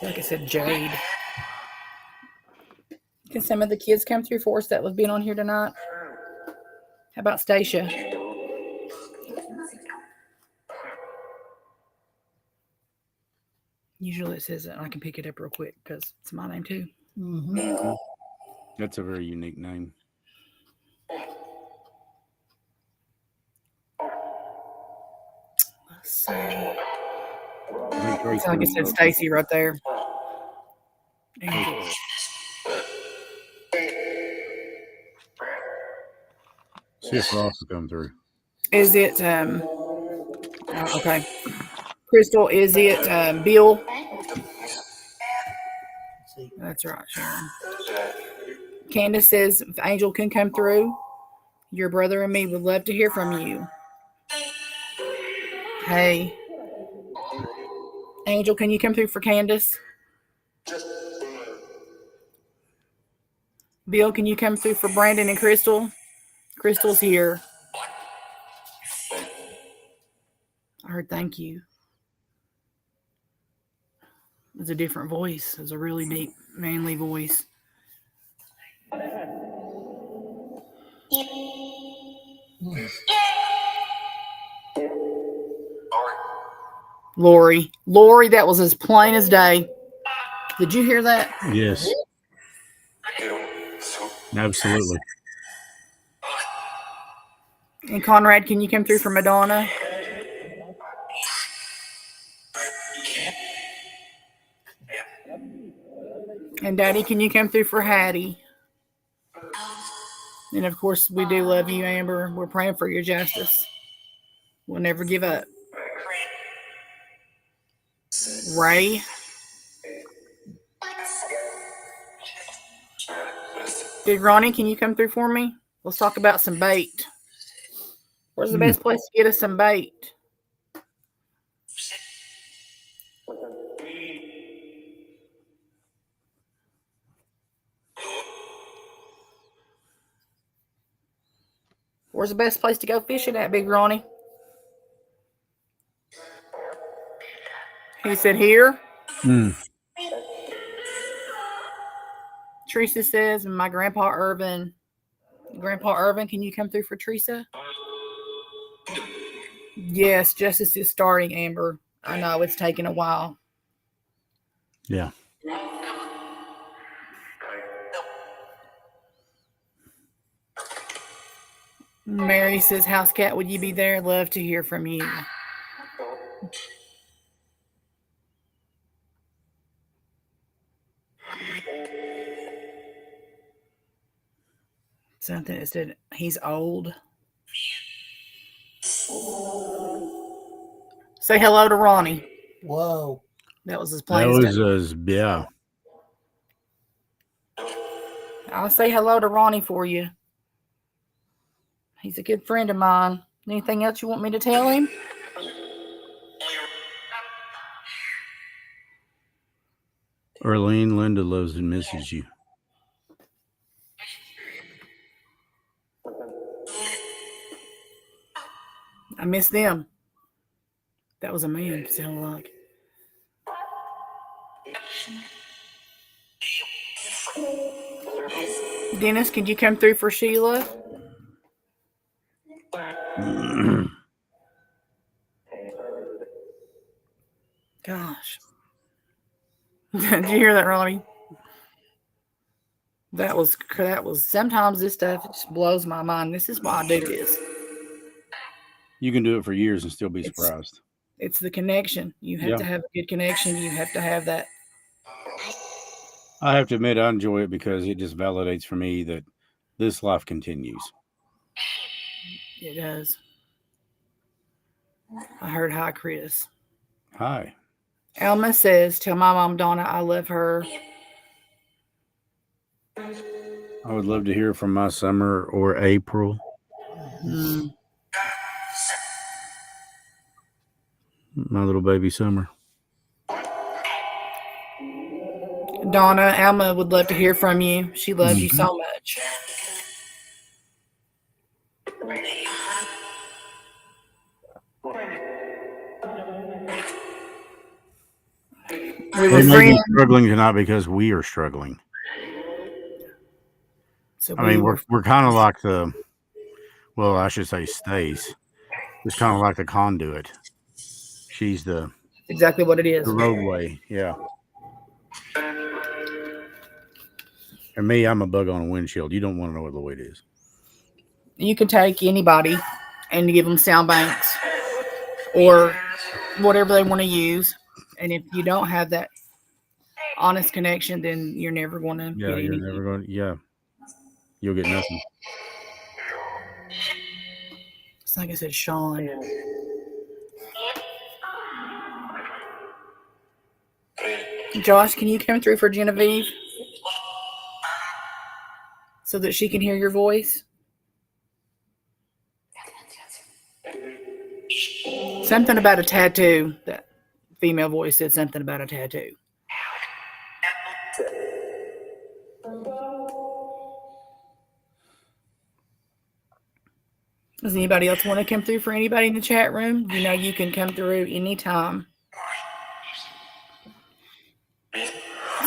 Like I said, Jade. Can some of the kids come through for us that was being on here tonight? How about Stacia? Usually it says that. I can pick it up real quick because it's my name too. Mm-hmm. That's a very unique name. Let's see. Like I said, Stacy right there. Angel. See if Ross will come through. Is it okay. Crystal, is it Bill? That's right, Sharon. Candace says if Angel can come through, your brother and me would love to hear from you. Hey. Angel, can you come through for Candace? Bill, can you come through for Brandon and Crystal? Crystal's here. I heard thank you. It's a different voice. It's a really deep, manly voice. Lori, that was as plain as day. Did you hear that? Yes. Absolutely. And Conrad, can you come through for Madonna? And Daddy, can you come through for Hattie? And of course, we do love you, Amber. We're praying for your justice. We'll never give up. Ray. Big Ronnie, can you come through for me? Let's talk about some bait. Where's the best place to get us some bait? Where's the best place to go fishing at, Big Ronnie? He said here. Teresa says, and my Grandpa Irvin, can you come through for Teresa? Yes, justice is starting, Amber. I know it's taking a while. Yeah. Mary says, House Cat, would you be there? Love to hear from you. Something that said he's old. Say hello to Ronnie. Whoa. That was his plan. That was yeah. I'll say hello to Ronnie for you. He's a good friend of mine. Anything else you want me to tell him? Arlene, Linda loves and misses you. I miss them. That was a man, sounded like. Dennis, could you come through for Sheila? Gosh. Did you hear that, Ronnie? That was sometimes this stuff just blows my mind. This is why I do this. You can do it for years and still be surprised. It's the connection. You have to have a good connection. You have to have that. I have to admit I enjoy it because it just validates for me that this life continues. It does. I heard hi, Chris. Hi. Alma says, tell my mom, Donna, I love her. I would love to hear from my Summer or April. My little baby Summer. Donna, Alma would love to hear from you. She loves you so much. We may be struggling tonight because we are struggling. So we're kind of like I should say Stace. It's kind of like the conduit. She's exactly what it is. The roadway, yeah. And me, I'm a bug on a windshield. You don't want to know what the way it is. You can take anybody and give them sound banks or whatever they want to use. And if you don't have that honest connection, then you're never going to get anything. You'll get nothing. It's like I said, Sean. Josh, can you come through for Genevieve so that she can hear your voice? Something about a tattoo. That female voice said something about a tattoo. Does anybody else want to come through for anybody in the chat room? You know you can come through anytime.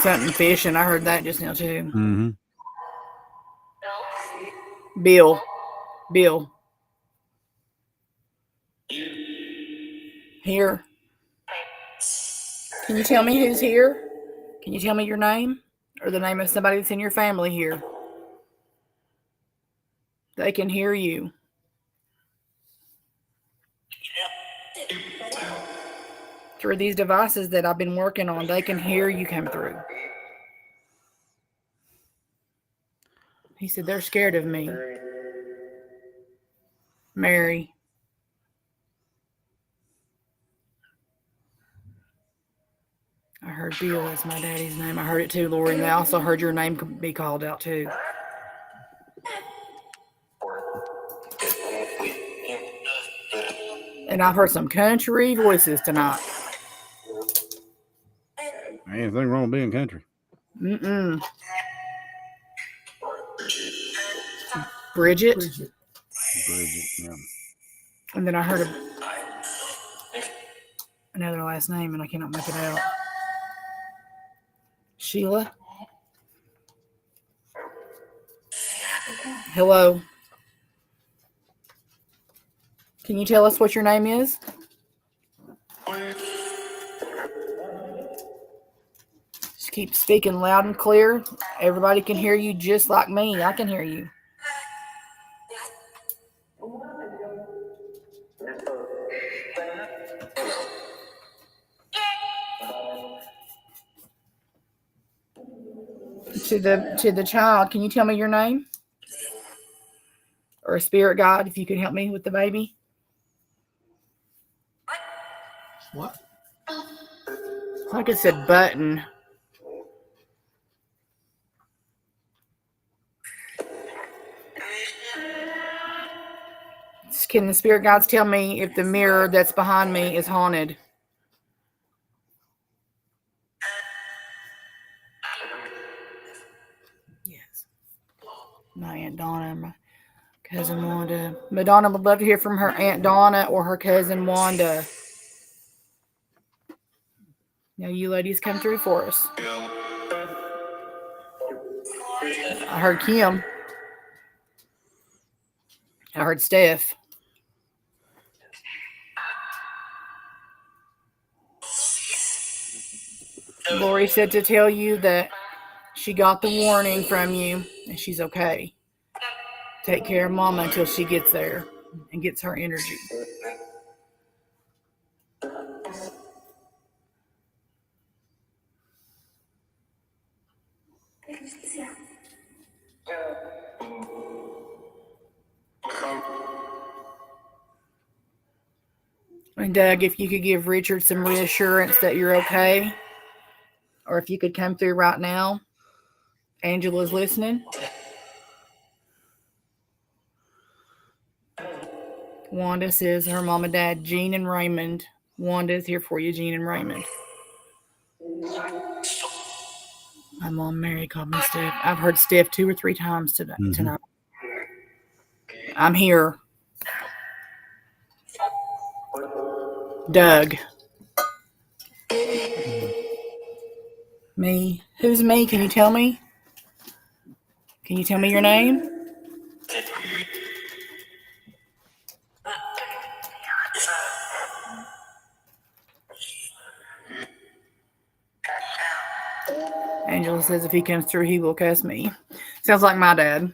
Something fishing. I heard that just now too. Mm-hmm. Bill. Here. Can you tell me who's here? Can you tell me your name? Or the name of somebody that's in your family here? They can hear you. Through these devices that I've been working on, they can hear you come through. He said, they're scared of me. Mary. I heard Bill as my daddy's name. I heard it too, Lori. And I also heard your name be called out too. And I've heard some country voices tonight. Ain't anything wrong with being country. Bridget, yeah. And then I heard another last name, and I cannot make it out. Sheila. Hello. Can you tell us what your name is? Just keep speaking loud and clear. Everybody can hear you just like me. I can hear you. To the child, can you tell me your name? Or a spirit guide, if you could help me with the baby. What? Like I said, button. Can the spirit guides tell me if the mirror that's behind me is haunted? My Aunt Donna, my cousin Wanda. Madonna would love to hear from her Aunt Donna or her cousin Wanda. Now you ladies come through for us. I heard Kim. I heard Steph. Lori said to tell you that she got the warning from you and she's okay. Take care of Mama until she gets there and gets her energy. And Doug, if you could give Richard some reassurance that you're okay, or if you could come through right now. Angela's listening. Wanda says her mom and dad, Jean and Raymond. Wanda's here for you, Jean and Raymond. My mom, Mary, called me Steph. I've heard Steph 2 or 3 times tonight. I'm here. Doug. Me. Who's me? Can you tell me? Can you tell me your name? Angela says if he comes through, he will cuss me. Sounds like my dad.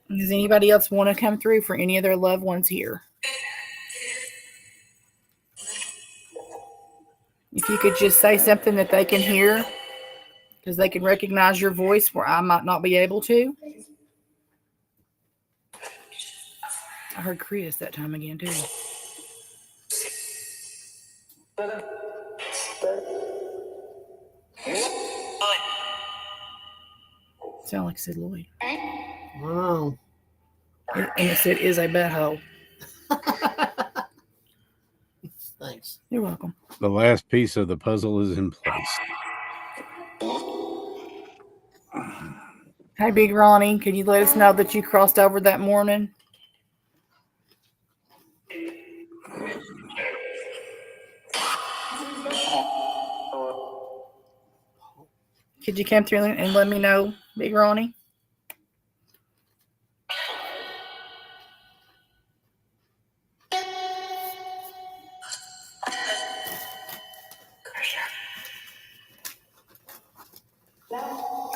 Does anybody else want to come through for any of their loved ones here? If you could just say something that they can hear, because they can recognize your voice where I might not be able to. I heard Chris that time again, too. Sound like it said Lloyd. Wow. And it said is a butthole. Thanks. You're welcome. The last piece of the puzzle is in place. Hey, Big Ronnie, could you let us know that you crossed over that morning? Could you come through and let me know, Big Ronnie?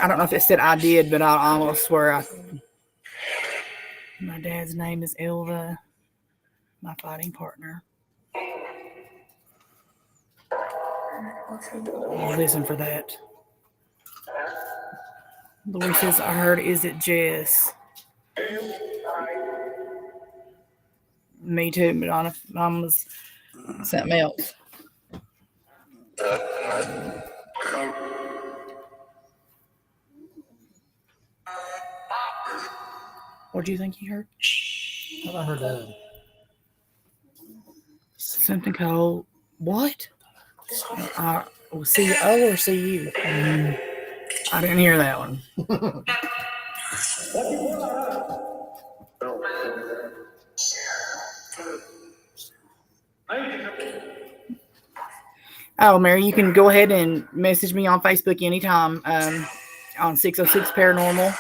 I don't know if it said I did, but I almost swear my dad's name is Elva, my fighting partner. Listen for that. Lori says, I heard, is it Jess? Me too, but mine was something else. What do you think you heard? What I heard that. Something called what? CEO or CU? I didn't hear that one. Oh, Mary, you can go ahead and message me on Facebook anytime on 606 Paranormal.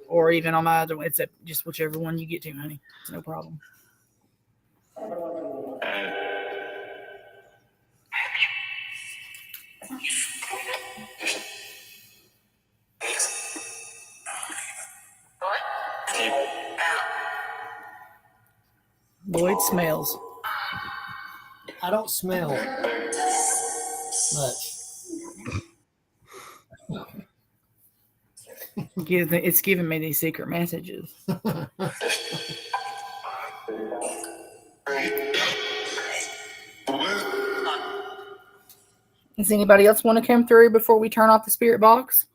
Or even on my other one. It's just whichever one you get to, honey. It's no problem. Lloyd smells. I don't smell much. It's giving me these secret messages. Does anybody else want to come through before we turn off the spirit box?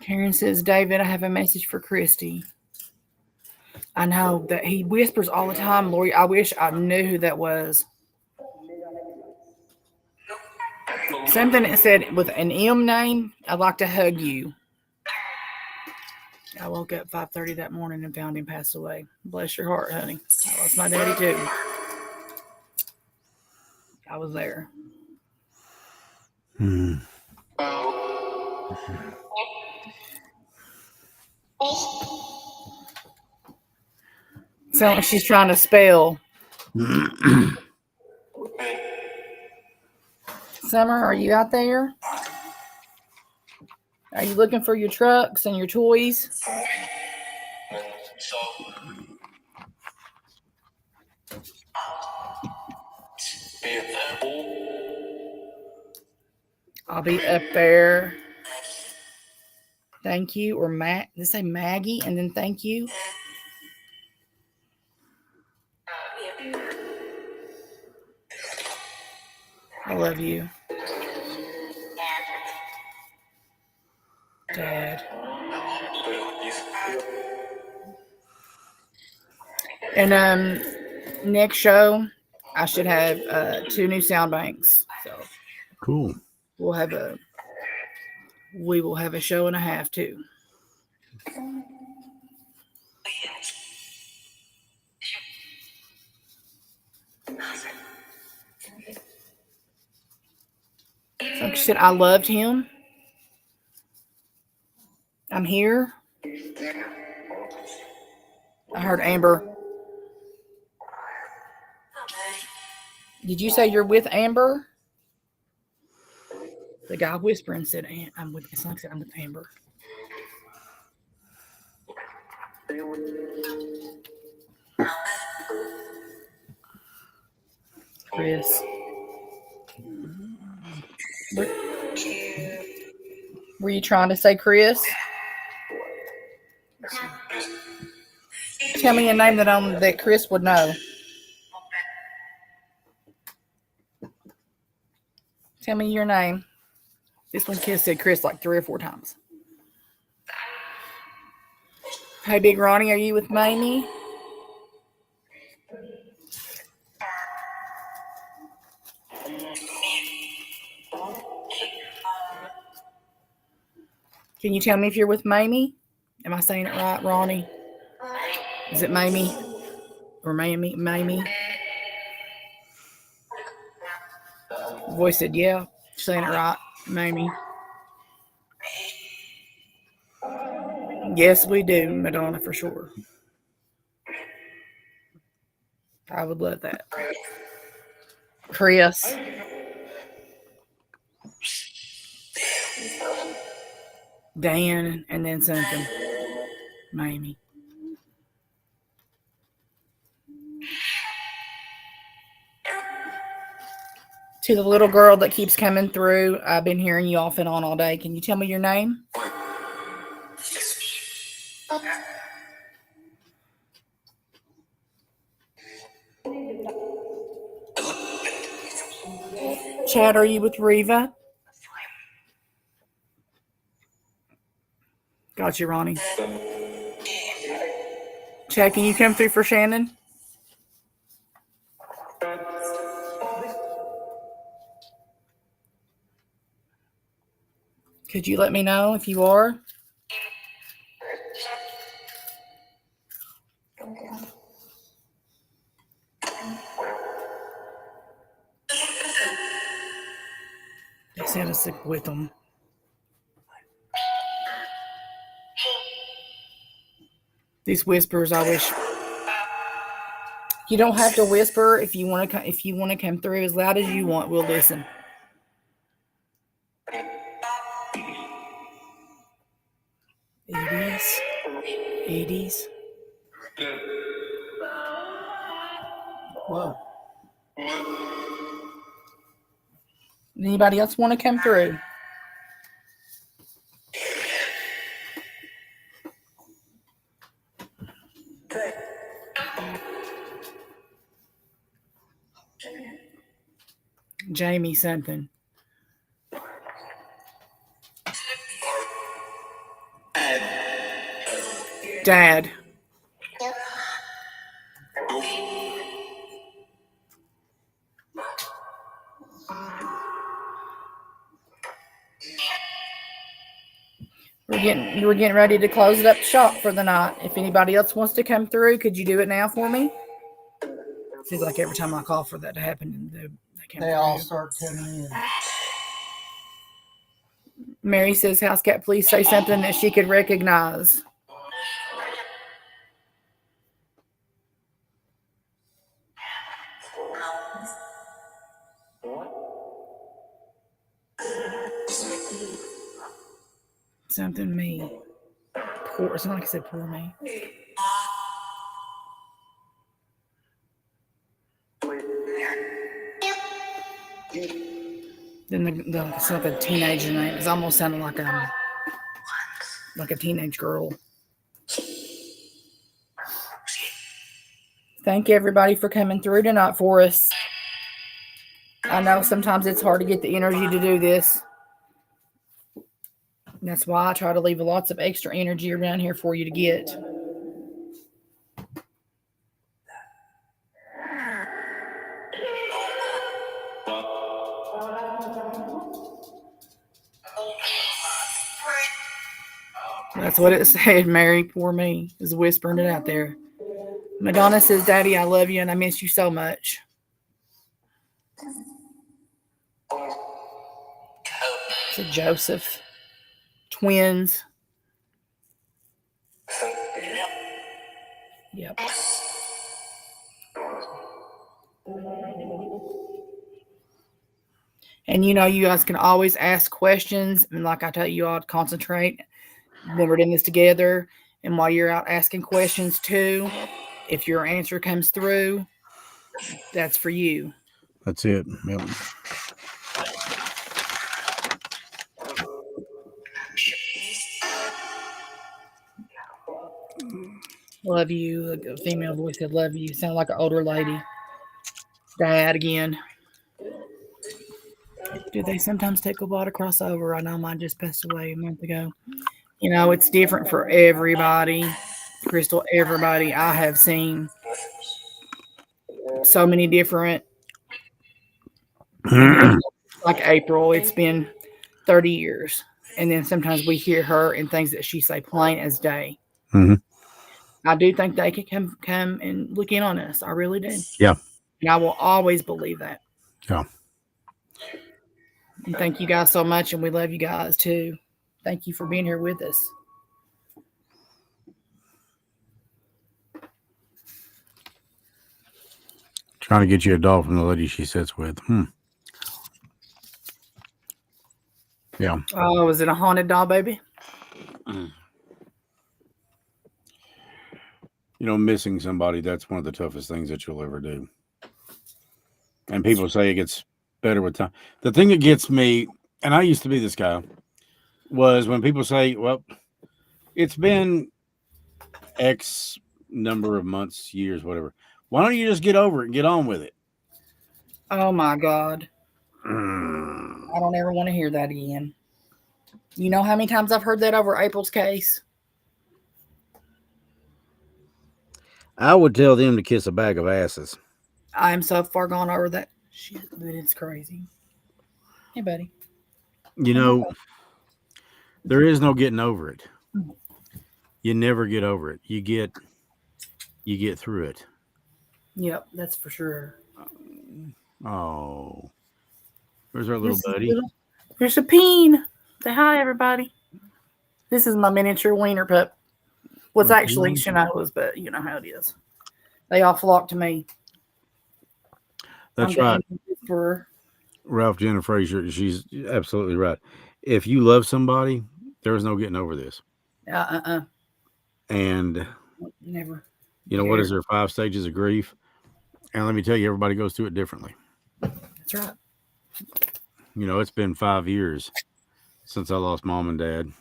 Karen says, David, I have a message for Christy. I know that he whispers all the time, Lori. I wish I knew who that was. Something that said with an M name, I'd like to hug you. I woke up 5:30 that morning and found him passed away. Bless your heart, honey. I lost my daddy too. I was there. Sounds like she's trying to spell. Summer, are you out there? Are you looking for your trucks and your toys? I'll be up there. Thank you. Or Matt. Did they say Maggie and then thank you? I love you. Dad. And next show, I should have 2 new sound banks. So cool. We will have a show and a half too. Like she said, I loved him. I'm here. I heard Amber. Did you say you're with Amber? The guy whispering said, I'm with, it's like I said, I'm with Amber. Chris. Were you trying to say Chris? Tell me a name that Chris would know. Tell me your name. This one kid said Chris like 3 or 4 times. Hey, Big Ronnie, are you with Mamie? Can you tell me if you're with Mamie? Am I saying it right, Ronnie? Is it Mamie? Or Mamie? Mamie? Voice said, yeah. Saying it right, Mamie. Yes, we do, Madonna, for sure. I would love that. Chris. Dan, and then something. Mamie. To the little girl that keeps coming through, I've been hearing you off and on all day. Can you tell me your name? Chad, are you with Reva? Got you, Ronnie. Chad, can you come through for Shannon? Could you let me know if you are? They said to stick with them. These whispers, I wish. You don't have to whisper if you want to. If you want to come through as loud as you want, we'll listen. '80s. Whoa. Anybody else want to come through? Jamie something. Dad. We're getting ready to close it up shop for the night. If anybody else wants to come through, could you do it now for me? Seems like every time I call for that to happen, they all start coming in. Mary says, "House cat, please say something that she could recognize." Something me. Poor. It's not like I said poor me. Then it's like a teenager name. It's almost sounding like a teenage girl. Thank everybody for coming through tonight for us. I know sometimes it's hard to get the energy to do this. And that's why I try to leave lots of extra energy around here for you to get. That's what it said, Mary. Poor me is whispering it out there. Madonna says, "Daddy, I love you and I miss you so much." So Joseph. Twins. Yep. And you guys can always ask questions. And like I tell you all to concentrate when we're doing this together. And while you're out asking questions too, if your answer comes through, that's for you. That's it. Yep. Love you. A female voice said, "Love you." Sound like an older lady. Dad again. Do they sometimes take a while to cross over? I know mine just passed away a month ago. It's different for everybody. Crystal, everybody. I have seen so many different. Like April, it's been 30 years. And then sometimes we hear her and things that she say plain as day. Mm-hmm. I do think they can come and look in on us. I really do. Yeah. And I will always believe that. Yeah. And thank you guys so much. And we love you guys too. Thank you for being here with us. Trying to get you a doll from the lady she sits with. Yeah. Oh, is it a haunted doll, baby? Missing somebody, that's one of the toughest things that you'll ever do. And people say it gets better with time. The thing that gets me, and I used to be this guy, was when people say, well, it's been X number of months, years, whatever. Why don't you just get over it and get on with it? Oh, my God. I don't ever want to hear that again. You know how many times I've heard that over April's case? I would tell them to kiss a bag of asses. I'm so far gone over that shit that it's crazy. Hey, buddy. There is no getting over it. You never get over it. You get through it. Yep, that's for sure. Oh. Where's our little buddy? There's a peen. Say hi, everybody. This is my miniature wiener pup. What's actually Shanoa's, but you know how it is. They all flock to me. That's right. Ralph Jenna Frazier, she's absolutely right. If you love somebody, there's no getting over this. And never. What is there? 5 stages of grief? And let me tell you, everybody goes through it differently. That's right. It's been 5 years since I lost mom and dad.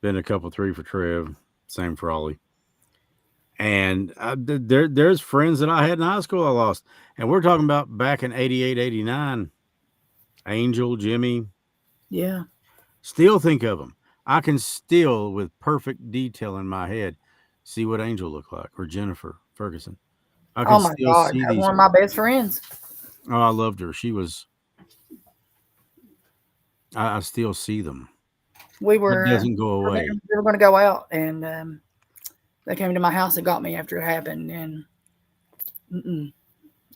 Been a couple, 3 for Trev. Same for Ollie. And there's friends that I had in high school I lost. And we're talking about back in 88, 89. Angel, Jimmy. Yeah. Still think of them. I can still, with perfect detail in my head, see what Angel looked like, or Jennifer Ferguson. I Oh can my still God, see that's these. one of my best friends. Oh, I loved her. She was. I still see them. We It were doesn't go away. we were going to go out, and they came to my house and got me after it happened, and I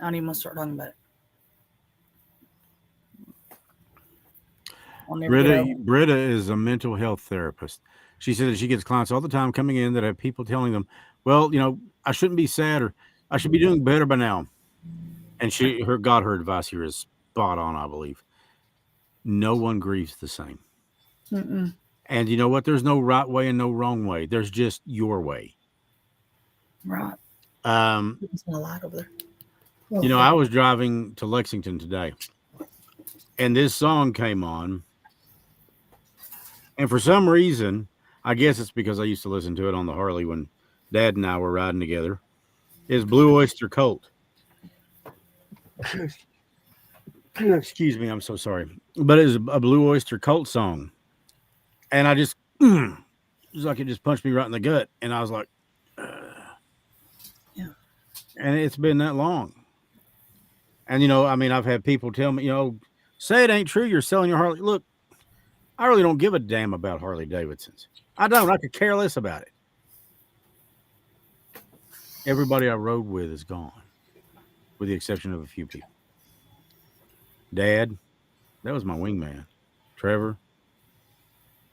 don't even want to start talking about it. I'll never get over it. Britta is a mental health therapist. She said that she gets clients all the time coming in that have people telling them, "Well, I shouldn't be sad, or I should be doing better by now." And her advice here is spot on, I believe. No one grieves the same. Mm-mm. And you know what? There's no right way and no wrong way. There's just your way. Right. There's a light over there. I was driving to Lexington today, and this song came on. And for some reason, I guess it's because I used to listen to it on the Harley when Dad and I were riding together, is Blue Oyster Cult. Excuse me, I'm so sorry. But it was a Blue Oyster Cult song. And I just, it was like it just punched me right in the gut. And I was like, yeah. And it's been that long. And, I've had people tell me, say it ain't true, you're selling your Harley. Look, I really don't give a damn about Harley Davidsons. I don't. I could care less about it. Everybody I rode with is gone, with the exception of a few people. Dad, that was my wingman. Trevor,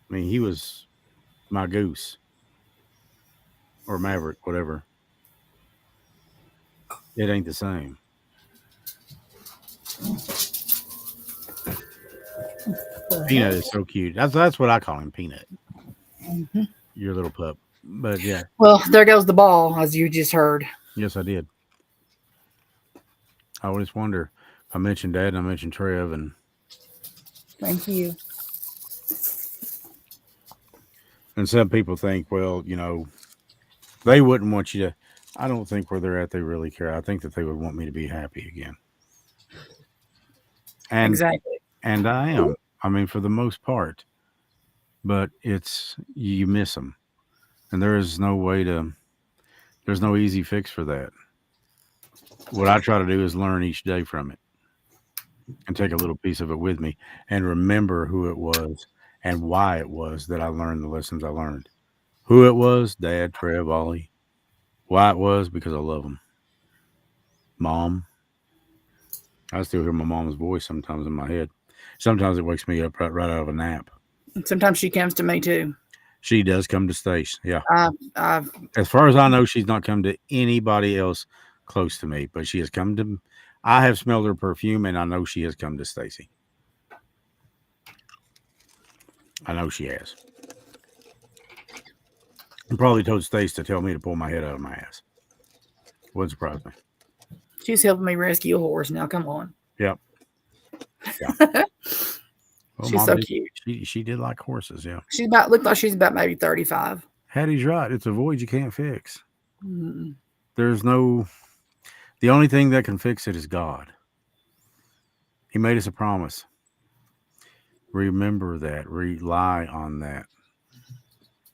he was my goose. Or Maverick, whatever. It ain't the same. Peanut is so cute. That's what I call him, Peanut. Mm-hmm. Your little pup. But yeah. Well, there goes the ball, as you just heard. Yes, I did. I always wonder. I mentioned Dad and I mentioned Trev, and thank you. And some people think, well, they wouldn't want you to. I don't think where they're at they really care. I think that they would want me to be happy again. And exactly. And I am. For the most part. But it's you miss them, and there's no easy fix for that. What I try to do is learn each day from it and take a little piece of it with me and remember who it was and why it was that I learned the lessons I learned. Who it was, Dad, Trev, Ollie. Why it was, because I love them. Mom. I still hear my mom's voice sometimes in my head. Sometimes it wakes me up right out of a nap. Sometimes she comes to me too. She does come to Stacia. Yeah. I've as far as I know, she's not come to anybody else close to me, but she has come to. I have smelled her perfume, and I know she has come to Stacia. I know she has. I probably told Stace to tell me to pull my head out of my ass. Wouldn't surprise me. She's helping me rescue a horse now. Come on. Yep. Yeah. Well, she's so cute. She did like horses. Yeah. Looked like she's about maybe 35. Hattie's right. It's a void you can't fix. Mm-hmm. The only thing that can fix it is God. He made us a promise. Remember that. Rely on that.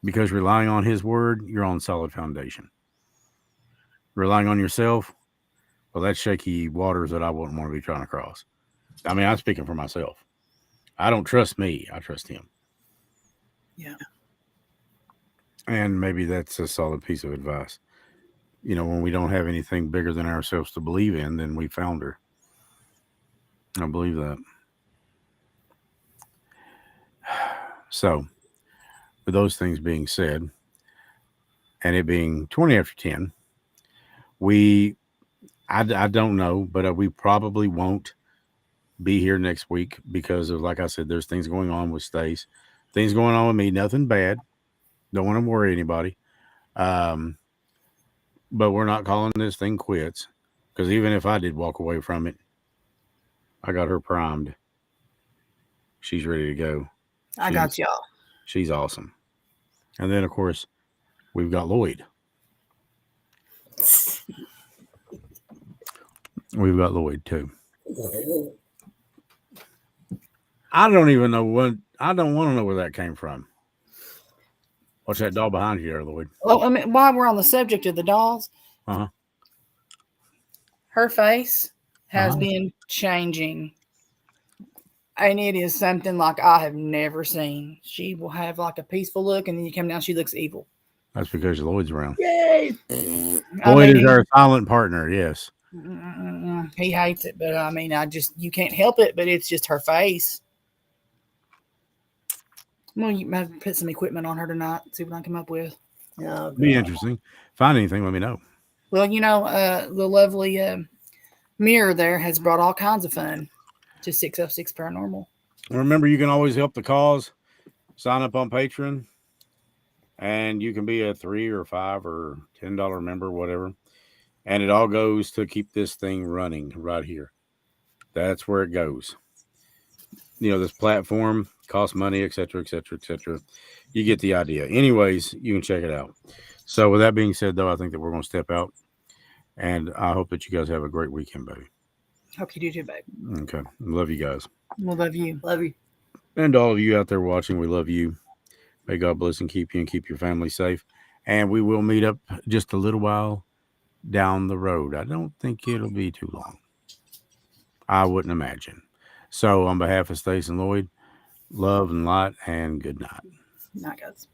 Because relying on his word, you're on solid foundation. Relying on yourself, well, that's shaky waters that I wouldn't want to be trying to cross. I'm speaking for myself. I don't trust me. I trust him. Yeah. And maybe that's a solid piece of advice. When we don't have anything bigger than ourselves to believe in, then we found her. I believe that. So, with those things being said, and it being 20 after 10, I don't know, but we probably won't be here next week because of, like I said, there's things going on with Stace, things going on with me, nothing bad. Don't want to worry anybody. But we're not calling this thing quits, because even if I did walk away from it, I got her primed. She's ready to go. I got y'all. She's awesome. And then, of course, we've got Lloyd. We've got Lloyd, too. I don't even know I don't want to know where that came from. What's that doll behind you there, Lloyd? Well, I mean, while we're on the subject of the dolls, Uh-huh. her face has been changing. And it is something like I have never seen. She will have like a peaceful look, and then you come down, she looks evil. That's because Lloyd's around. Yay! Lloyd is our silent partner, yes. He hates it, but I mean, you can't help it, but it's just her face. Well, you might put some equipment on her tonight, see what I come up with. Oh, be interesting. Find anything, let me know. Well, the lovely mirror there has brought all kinds of fun to 606 Paranormal. Remember, you can always help the cause. Sign up on Patreon, and you can be a $3 or $5 or $10 member, whatever. And it all goes to keep this thing running right here. That's where it goes. This platform costs money, etc., etc., etc. You get the idea. Anyways, you can check it out. So with that being said, though, I think that we're going to step out. And I hope that you guys have a great weekend, baby. Hope you do too, babe. Okay. Love you guys. We love you. Love you. And all of you out there watching, we love you. May God bless and keep you and keep your family safe. And we will meet up just a little while down the road. I don't think it'll be too long. I wouldn't imagine. So on behalf of Stacia and Lloyd, love and light and good night. Night, guys.